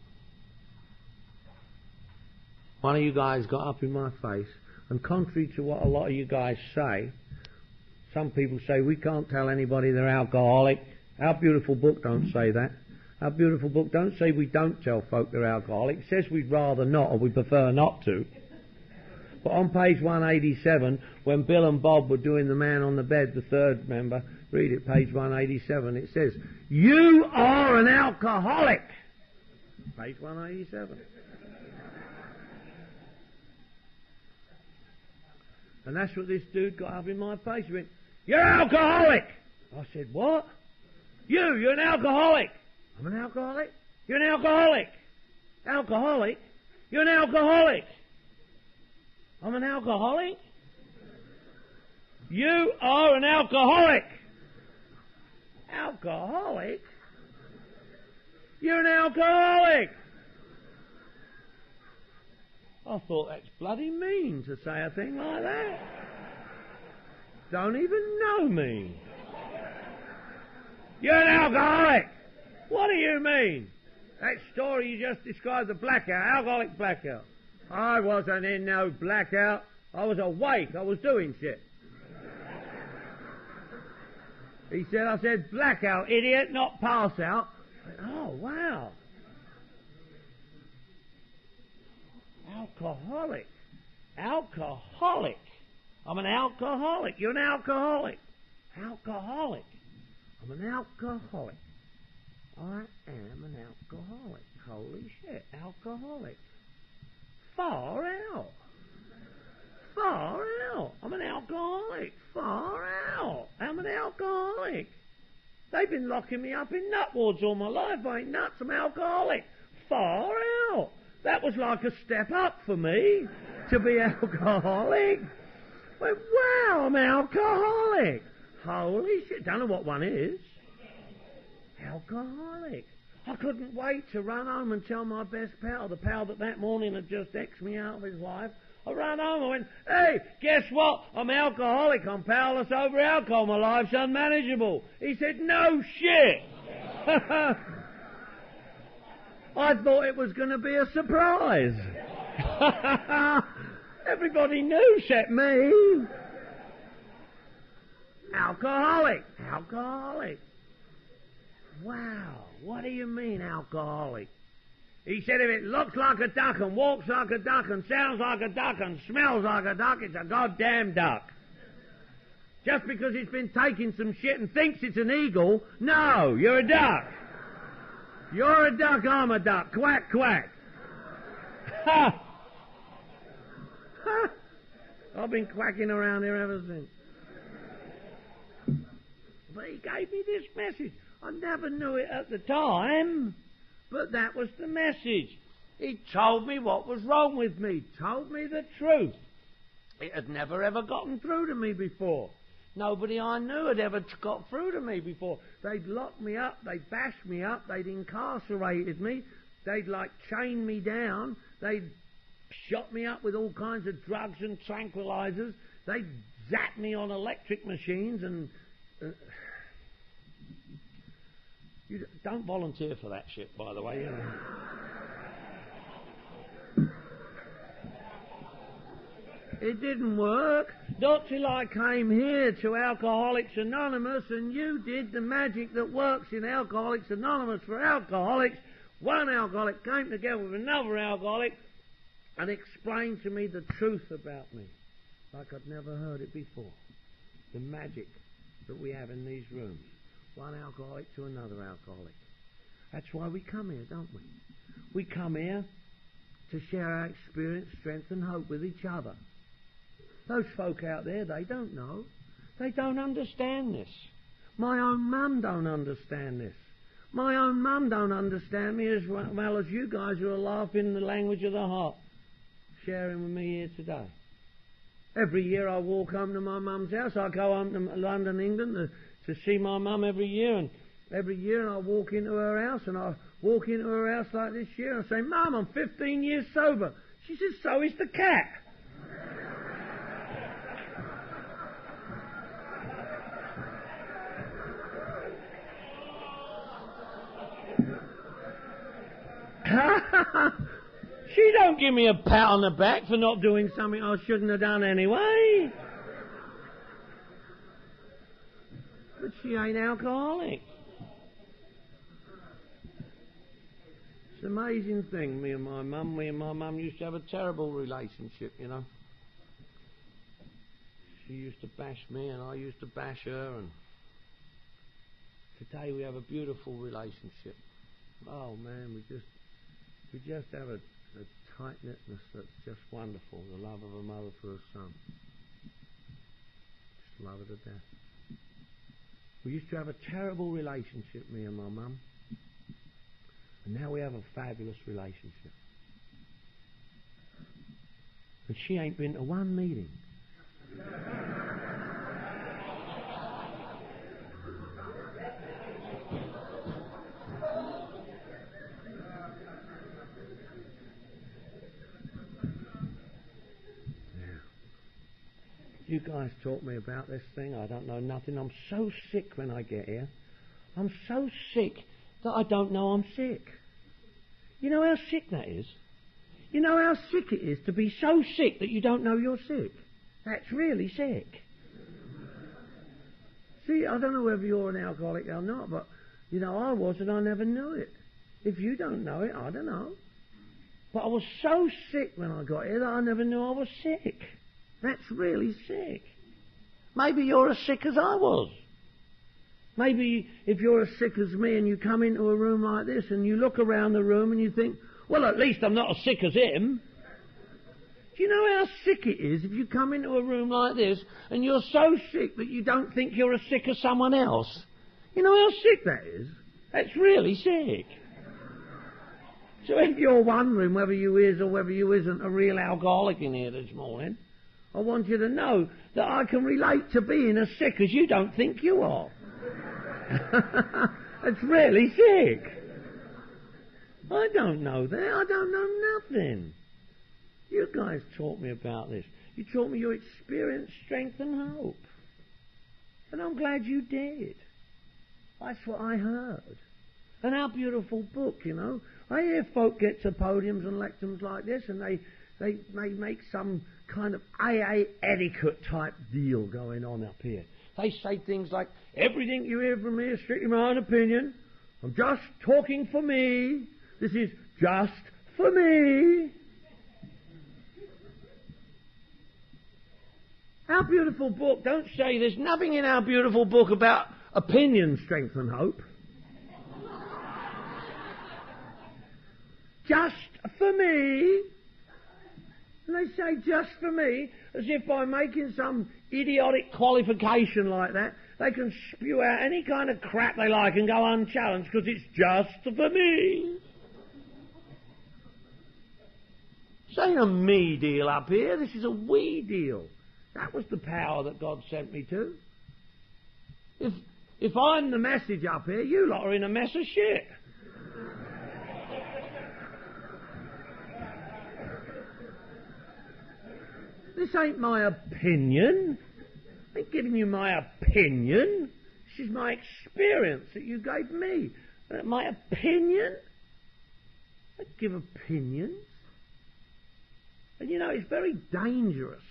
One of you guys got up in my face, and contrary to what a lot of you guys say, some people say we can't tell anybody they're alcoholic. Our beautiful book don't say that. Our beautiful book don't say we don't tell folk they're alcoholic. It says we'd rather not, or we prefer not to. But on page 187, when Bill and Bob were doing the man on the bed, the third member, read it, page 187, it says, you are an alcoholic. Page 187. And that's what this dude got up in my face. He went, you're alcoholic. I said, what? You're an alcoholic. I'm an alcoholic? You're an alcoholic. Alcoholic? You're an alcoholic. I'm an alcoholic? You are an alcoholic. Alcoholic? You're an alcoholic. I thought that's bloody mean to say a thing like that. Don't even know me. You're an alcoholic. What do you mean? That story you just described, the blackout, alcoholic blackout. I wasn't in no blackout. I was awake. I was doing shit. He said, I said, blackout, idiot, not pass out. I went, oh, wow. Alcoholic. Alcoholic. I'm an alcoholic. You're an alcoholic. Alcoholic. I'm an alcoholic. I am an alcoholic. Holy shit, alcoholic. Far out. Far out. I'm an alcoholic. Far out. I'm an alcoholic. They've been locking me up in nut wards all my life. I ain't nuts. I'm alcoholic. Far out. That was like a step up for me to be alcoholic. Went, wow, I'm alcoholic. Holy shit. Don't know what one is. Alcoholic. I couldn't wait to run home and tell my best pal, the pal that morning had just X'd me out of his life. I ran home and went, hey, guess what? I'm alcoholic. I'm powerless over alcohol. My life's unmanageable. He said, no shit. I thought it was going to be a surprise. Everybody knew except me. Alcoholic. Alcoholic. Wow. What do you mean, alcoholic? He said if it looks like a duck and walks like a duck and sounds like a duck and smells like a duck, it's a goddamn duck. Just because it's been taking some shit and thinks it's an eagle, no, you're a duck. You're a duck, I'm a duck. Quack, quack. Ha! Ha! I've been quacking around here ever since. But he gave me this message. I never knew it at the time, but that was the message. He told me what was wrong with me, told me the truth. It had never ever gotten through to me before. Nobody I knew had ever got through to me before. They'd locked me up, they'd bashed me up, they'd incarcerated me, they'd chained me down, they'd shot me up with all kinds of drugs and tranquilizers, they'd zapped me on electric machines and... You don't volunteer for that shit, by the way. You know. It didn't work. Not till I came here to Alcoholics Anonymous and you did the magic that works in Alcoholics Anonymous for alcoholics. One alcoholic came together with another alcoholic and explained to me the truth about me like I'd never heard it before. The magic that we have in these rooms. One alcoholic to another alcoholic. That's why we come here, don't we? We come here to share our experience, strength and hope with each other. Those folk out there, they don't know. They don't understand this. My own mum don't understand this. My own mum don't understand me as well as you guys who are laughing the language of the heart, sharing with me here today. Every year I walk home to my mum's house. I go home to London, England, to see my mum every year, and every year I walk into her house, and I walk into her house like this year, and I say, Mum, I'm 15 years sober. She says, so is the cat. She don't give me a pat on the back for not doing something I shouldn't have done anyway. But she ain't alcoholic. It's an amazing thing, me and my mum used to have a terrible relationship, you know. She used to bash me and I used to bash her, and today we have a beautiful relationship. Oh man, we just have a tight-knitness that's just wonderful, the love of a mother for her son. Just love her to death. We used to have a terrible relationship, me and my mum. And now we have a fabulous relationship. And she ain't been to one meeting. You guys taught me about this thing. I don't know nothing. I'm so sick when I get here. I'm so sick that I don't know I'm sick. You know how sick that is? You know how sick it is to be so sick that you don't know you're sick? That's really sick. See, I don't know whether you're an alcoholic or not, but, you know, I was and I never knew it. If you don't know it, I don't know. But I was so sick when I got here that I never knew I was sick. That's really sick. Maybe you're as sick as I was. Maybe if you're as sick as me and you come into a room like this and you look around the room and you think, well, at least I'm not as sick as him. Do you know how sick it is if you come into a room like this and you're so sick that you don't think you're as sick as someone else? You know how sick that is? That's really sick. So if you're wondering whether you is or whether you isn't a real alcoholic in here this morning, I want you to know that I can relate to being as sick as you don't think you are. It's really sick. I don't know that. I don't know nothing. You guys taught me about this. You taught me your experience, strength and hope. And I'm glad you did. That's what I heard. And our beautiful book, you know. I hear folk get to podiums and lectures like this and they make some kind of AA etiquette type deal going on up here. They say things like, everything you hear from me is strictly my own opinion. I'm just talking for me. This is just for me. Our beautiful book, don't say there's nothing in our beautiful book about opinion, strength and hope. Just for me. And they say just for me, as if by making some idiotic qualification like that, they can spew out any kind of crap they like and go unchallenged because it's just for me. This ain't a me deal up here, this is a we deal. That was the power that God sent me to. If I'm the message up here, you lot are in a mess of shit. This ain't my opinion. I ain't giving you my opinion. This is my experience that you gave me. My opinion? I don't give opinions. And you know, it's very dangerous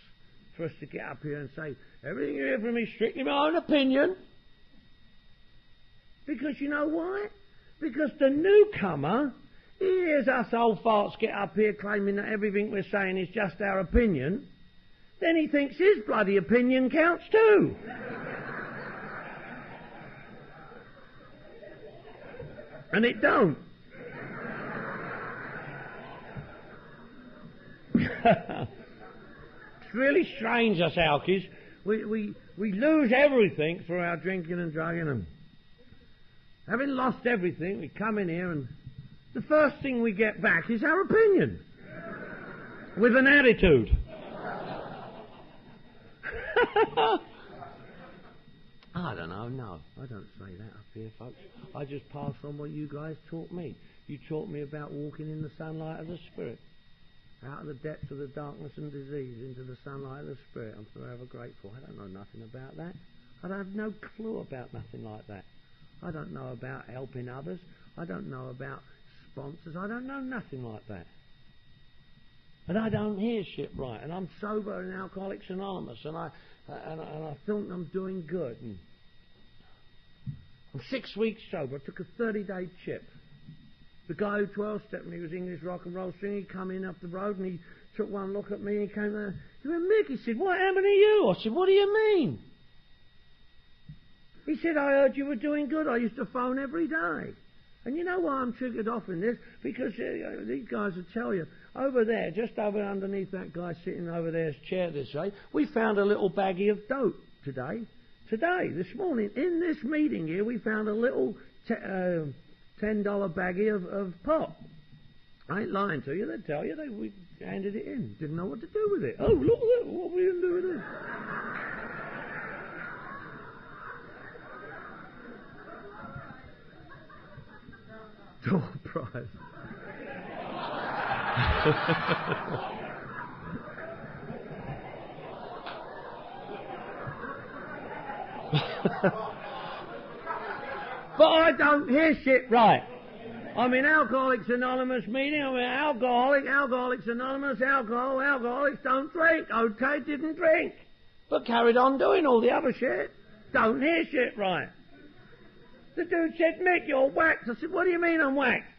for us to get up here and say, everything you hear from me is strictly my own opinion. Because you know why? Because the newcomer, he hears us old farts get up here claiming that everything we're saying is just our opinion. Then he thinks his bloody opinion counts too. And it don't. It's really strange, us alkies. We lose everything for our drinking and drugging, and having lost everything, we come in here and the first thing we get back is our opinion. With an attitude. I don't know, no. I don't say that up here, folks. I just pass on what you guys taught me. You taught me about walking in the sunlight of the Spirit. Out of the depths of the darkness and disease into the sunlight of the Spirit. I'm forever grateful. I don't know nothing about that. I have no clue about nothing like that. I don't know about helping others. I don't know about sponsors. I don't know nothing like that. And I don't hear shit right. And I'm sober in Alcoholics Anonymous. And I think I'm doing good. And I'm 6 weeks sober. I took a 30-day chip. The guy who 12-stepped me was English rock and roll singer. He come in up the road and he took one look at me and he came there. He went, Mick, he said, what happened to you? I said, what do you mean? He said, I heard you were doing good. I used to phone every day. And you know why I'm triggered off in this? Because these guys will tell you, over there, just over underneath that guy sitting over there's chair this way, we found a little baggie of dope today. Today, this morning, in this meeting here, we found a little $10 baggie of pop. I ain't lying to you, they'd tell you. We handed it in. Didn't know what to do with it. Oh, look at that. What are we going to do with it? Door prize. But I don't hear shit right. I'm in Alcoholics Anonymous meeting. I'm an alcoholic. Alcoholics Anonymous. Alcoholics don't drink. Okay, didn't drink. But carried on doing all the other shit. Don't hear shit right. The dude said, Mick, you're whacked. I said, what do you mean I'm whacked?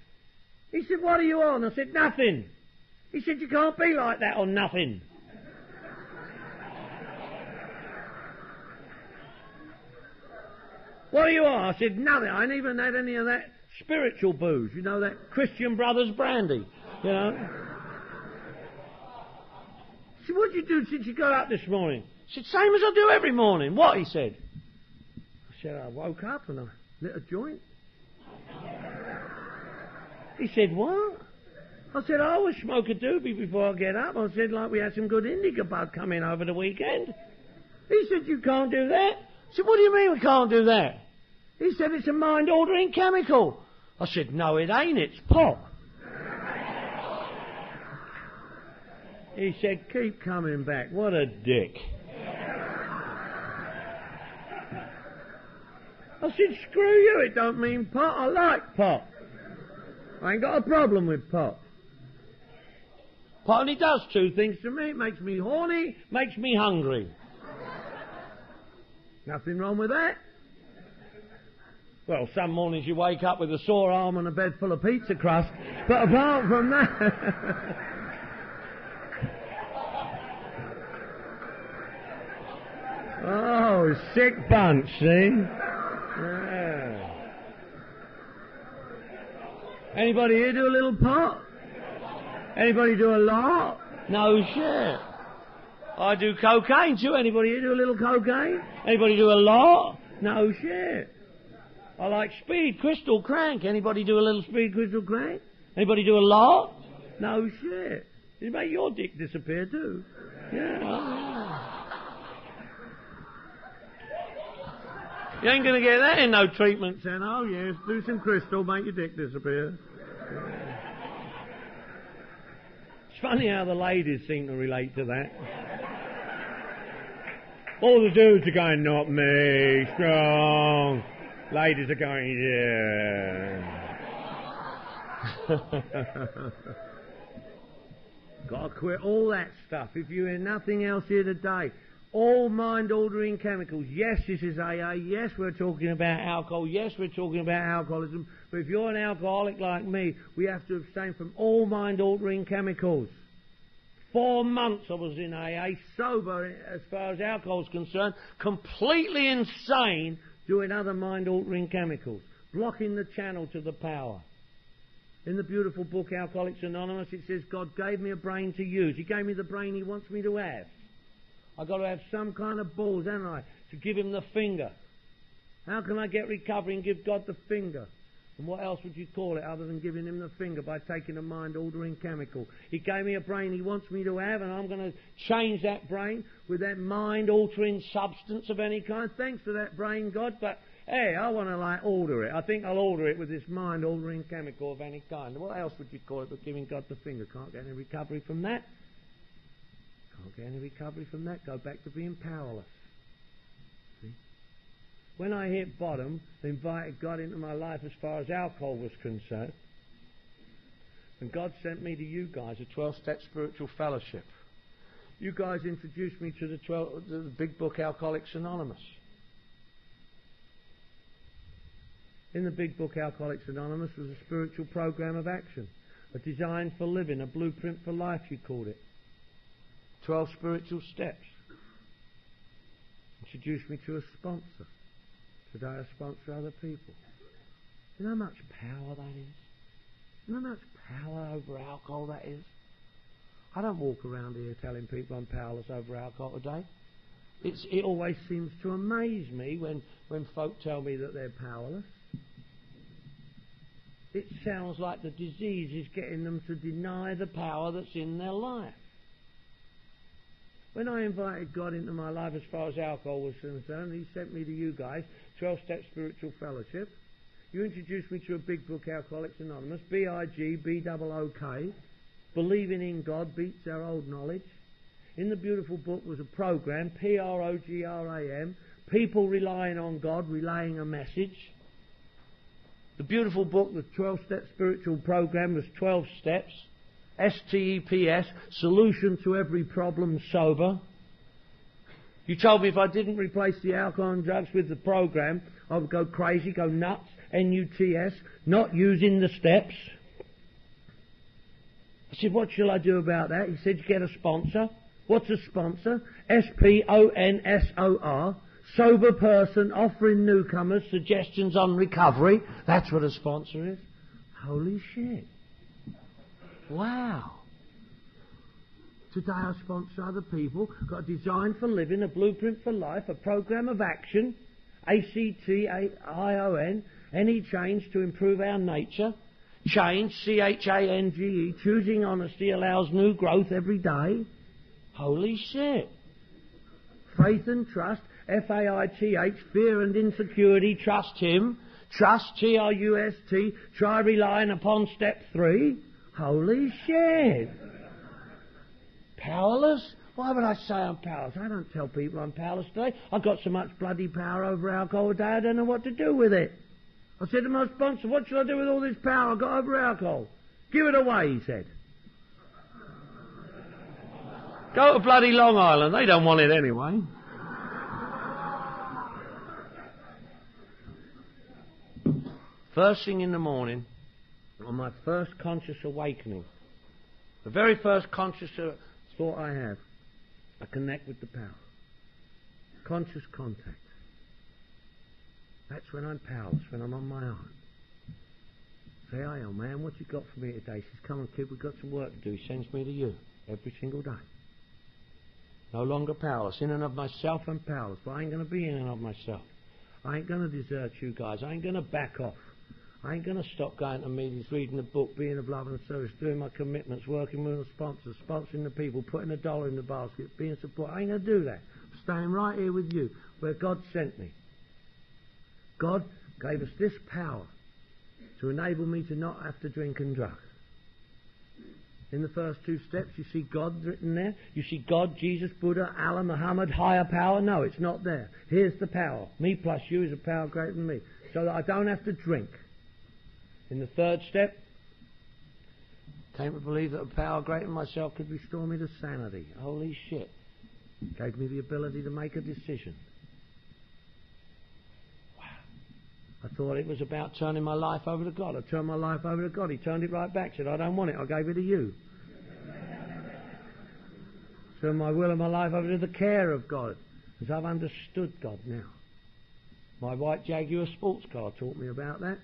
He said, what are you on? I said, nothing. He said, you can't be like that on nothing. What are you on? I said, nothing. I ain't even had any of that spiritual booze. You know, that Christian Brothers brandy. You know. He said, what did you do since you got up this morning? I said, same as I do every morning. What? He said. I said, I woke up and I lit a joint. He said, what? I said, I always smoke a doobie before I get up. I said, like we had some good indica bud come in over the weekend. He said, you can't do that. I said, what do you mean we can't do that? He said, it's a mind-altering chemical. I said, no, it ain't. It's pop. He said, keep coming back. What a dick. I said, screw you. It don't mean pot. I like pot. I ain't got a problem with pot. Pot only does two things to me. It makes me horny, makes me hungry. Nothing wrong with that. Well, some mornings you wake up with a sore arm and a bed full of pizza crust, but apart from that... Oh, sick bunch, see? Yeah. Anybody here do a little pot? Anybody do a lot? No shit. I do cocaine too. Anybody here do a little cocaine? Anybody do a lot? No shit. I like speed, crystal, crank. Anybody do a little speed, crystal, crank? Anybody do a lot? No shit. It make your dick disappear too. Yeah. Oh, yeah. You ain't going to get that in no treatment centre. Oh yes, do some crystal, make your dick disappear. It's funny how the ladies seem to relate to that. All the dudes are going, not me, strong. Ladies are going, yeah. Got to quit all that stuff. If you hear nothing else here today, all mind-altering chemicals. Yes, this is AA. Yes, we're talking about alcohol. Yes, we're talking about alcoholism. But if you're an alcoholic like me, we have to abstain from all mind-altering chemicals. 4 months I was in AA, sober as far as alcohol is concerned, completely insane, doing other mind-altering chemicals, blocking the channel to the power. In the beautiful book Alcoholics Anonymous, it says, God gave me a brain to use. He gave me the brain he wants me to have. I've got to have some kind of balls, haven't I, to give him the finger. How can I get recovery and give God the finger? And what else would you call it other than giving him the finger by taking a mind-altering chemical? He gave me a brain he wants me to have, and I'm going to change that brain with that mind-altering substance of any kind. Thanks for that brain, God, but hey, I want to alter it. I think I'll alter it with this mind-altering chemical of any kind. What else would you call it but giving God the finger? Can't get any recovery from that. Can't get any recovery from that. Go back to being powerless. See? When I hit bottom, I invited God into my life as far as alcohol was concerned. And God sent me to you guys, a 12-step spiritual fellowship. You guys introduced me to the big book Alcoholics Anonymous. In the big book Alcoholics Anonymous was a spiritual program of action, a design for living, a blueprint for life, you called it. 12 spiritual steps. Introduced me to a sponsor. Today I sponsor other people. You know how much power that is? You know how much power over alcohol that is? I don't walk around here telling people I'm powerless over alcohol today. It always seems to amaze me when folk tell me that they're powerless. It sounds like the disease is getting them to deny the power that's in their life. When I invited God into my life as far as alcohol was concerned, He sent me to you guys, 12-Step Spiritual Fellowship. You introduced me to a big book, Alcoholics Anonymous, BIG, Believing in God Beats Our Old Knowledge. In the beautiful book was a program, PROGRAM, People Relying on God, Relaying a Message. The beautiful book, the 12-Step Spiritual Program, was 12 steps. STEPS, Solution to Every Problem Sober. You told me if I didn't replace the alcohol and drugs with the program, I would go crazy, go nuts, NUTS, not using the steps. I said, what shall I do about that? He said, get a sponsor. What's a sponsor? SPONSOR, sober person offering newcomers suggestions on recovery. That's what a sponsor is. Holy shit. Wow. Today I sponsor other people, got a design for living, a blueprint for life, a program of action, ACTION, any change to improve our nature. Change, CHANGE, choosing honesty allows new growth every day. Holy shit. Faith and trust, FAITH, fear and insecurity, trust Him. Trust, TRUST, try relying upon step 3. Holy shit. Powerless? Why would I say I'm powerless? I don't tell people I'm powerless today. I've got so much bloody power over alcohol today, I don't know what to do with it. I said to my sponsor, what shall I do with all this power I've got over alcohol? Give it away, he said. Go to bloody Long Island, they don't want it anyway. First thing in the morning, on my first conscious awakening, the very first conscious thought I have, I connect with the power. Conscious contact. That's when I'm powerless, when I'm on my own. Say, hey, old man, what you got for me today? He says, come on, kid, we've got some work to do. He sends me to you every single day. No longer powerless. In and of myself, I'm powerless. But I ain't going to be in and of myself. I ain't going to desert you guys. I ain't going to back off. I ain't going to stop going to meetings, reading a book, being of love and service, doing my commitments, working with the sponsors, sponsoring the people, putting $1 in the basket, being support. I ain't going to do that. I'm staying right here with you, where God sent me. God gave us this power to enable me to not have to drink and drugs. In the first 2 steps, you see God written there. You see God, Jesus, Buddha, Allah, Muhammad, higher power. No, it's not there. Here's the power. Me plus you is a power greater than me. So that I don't have to drink. In the 3rd step, came to believe that a power greater than myself could restore me to sanity. Holy shit. Gave me the ability to make a decision. Wow. I thought it was about turning my life over to God. I turned my life over to God. He turned it right back. Said, I don't want it. I gave it to you. Turned my will and my life over to the care of God. Because I've understood God now. My white Jaguar sports car taught me about that.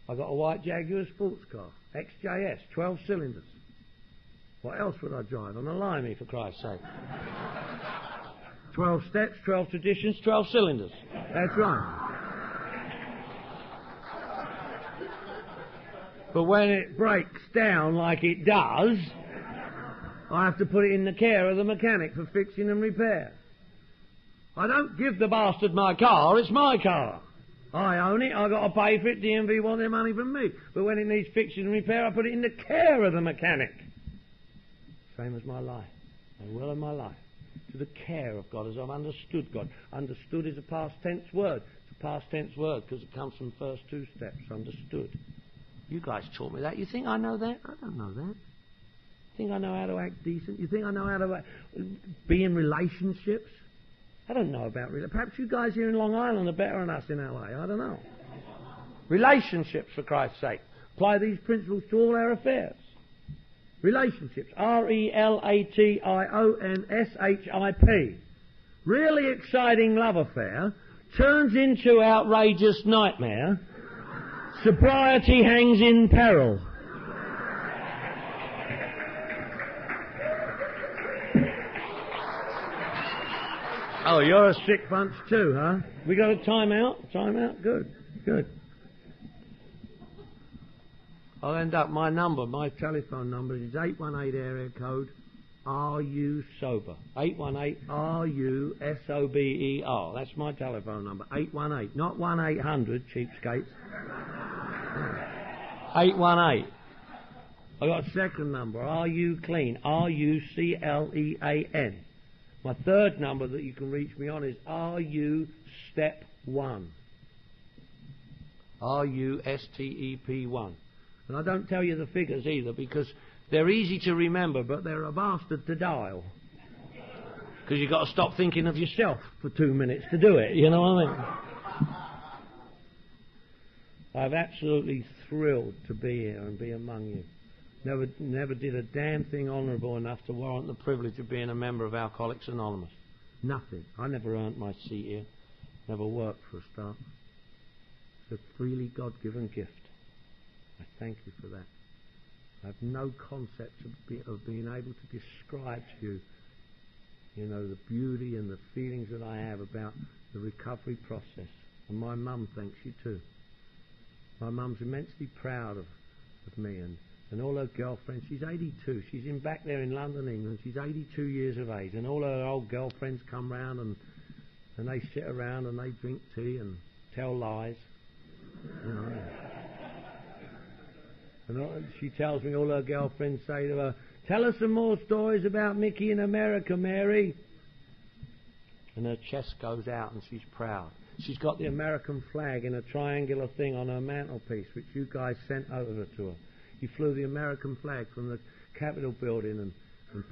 I got a white Jaguar sports car, XJS, 12 cylinders. What else would I drive? I'm a limey, for Christ's sake. 12 steps, 12 traditions, 12 cylinders. That's right. But when it breaks down like it does, I have to put it in the care of the mechanic for fixing and repair. I don't give the bastard my car, it's my car. I own it, I've got to pay for it, DMV want their money from me. But when it needs fixing and repair, I put it in the care of the mechanic. Same as my life, my will and my life. To the care of God as I've understood God. Understood is a past tense word. It's a past tense word because it comes from the first 2 steps, understood. You guys taught me that. You think I know that? I don't know that. You think I know how to act decent? You think I know how to be in relationships? I don't know about relationships. Perhaps you guys here in Long Island are better than us in LA. I don't know. Relationships, for Christ's sake. Apply these principles to all our affairs. Relationships. RELATIONSHIP. Really exciting love affair turns into outrageous nightmare. Sobriety hangs in peril. Oh, you're a sick bunch too, huh? We got a timeout? Timeout? Good, good. I'll end up, my telephone number is 818 area code, are you sober? 818 RUSOBER. That's my telephone number. 818, not 1-800 cheapskates. 818. I got a second number. Are you clean? RUCLEAN. My third number that you can reach me on is RU step 1. RUSTEP 1. And I don't tell you the figures either because they're easy to remember, but they're a bastard to dial. Because you've got to stop thinking of yourself for 2 minutes to do it, you know what I mean? I'm absolutely thrilled to be here and be among you. Never did a damn thing honourable enough to warrant the privilege of being a member of Alcoholics Anonymous. Nothing. I never earned my seat here. Never worked for a start. It's a freely God-given gift. I thank you for that. I have no concept of being able to describe to you, the beauty and the feelings that I have about the recovery process. And my mum thanks you too. My mum's immensely proud of me and all her girlfriends. She's 82. She's back there in London, England. She's 82 years of age. And all her old girlfriends come round and they sit around and they drink tea and tell lies. And she tells me all her girlfriends say to her, "Tell us some more stories about Mickey in America, Mary." And her chest goes out and she's proud. She's got the American flag in a triangular thing on her mantelpiece, which you guys sent over to her. You flew the American flag from the Capitol building and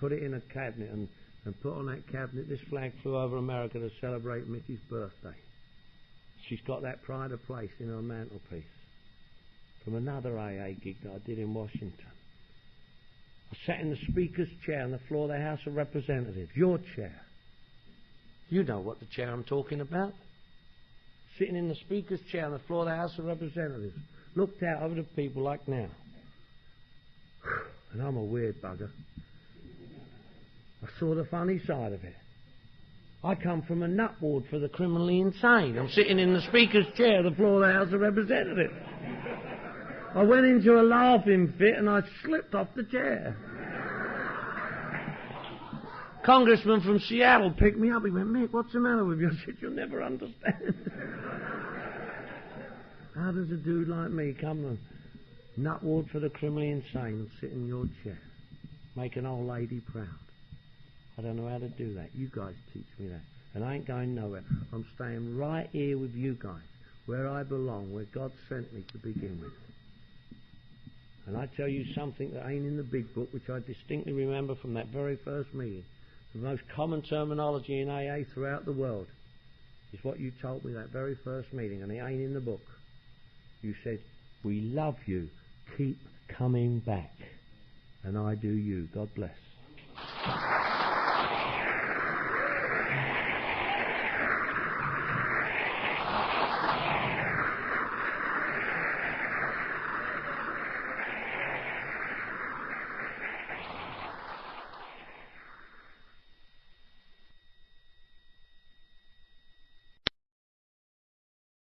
put it in a cabinet and put on that cabinet, this flag flew over America to celebrate Mickey's birthday. She's got that pride of place in her mantelpiece. From another AA gig that I did in Washington. I sat in the Speaker's chair on the floor of the House of Representatives, your chair. You know what the chair I'm talking about. Sitting in the Speaker's chair on the floor of the House of Representatives. Looked out over the people like now. And I'm a weird bugger. I saw the funny side of it. I come from a nut ward for the criminally insane. I'm sitting in the Speaker's chair on the floor of the House of Representatives. I went into a laughing fit and I slipped off the chair. Congressman from Seattle picked me up. He went, "Mick, what's the matter with you?" I said, "You'll never understand." How does a dude like me come to nut ward for the criminally insane and sit in your chair? Make an old lady proud. I don't know how to do that. You guys teach me that. And I ain't going nowhere. I'm staying right here with you guys, where I belong, where God sent me to begin with. And I tell you something that ain't in the big book, which I distinctly remember from that very first meeting. The most common terminology in AA throughout the world is what you told me that very first meeting, and it ain't in the book. You said, "We love you. Keep coming back." And I do you. God bless.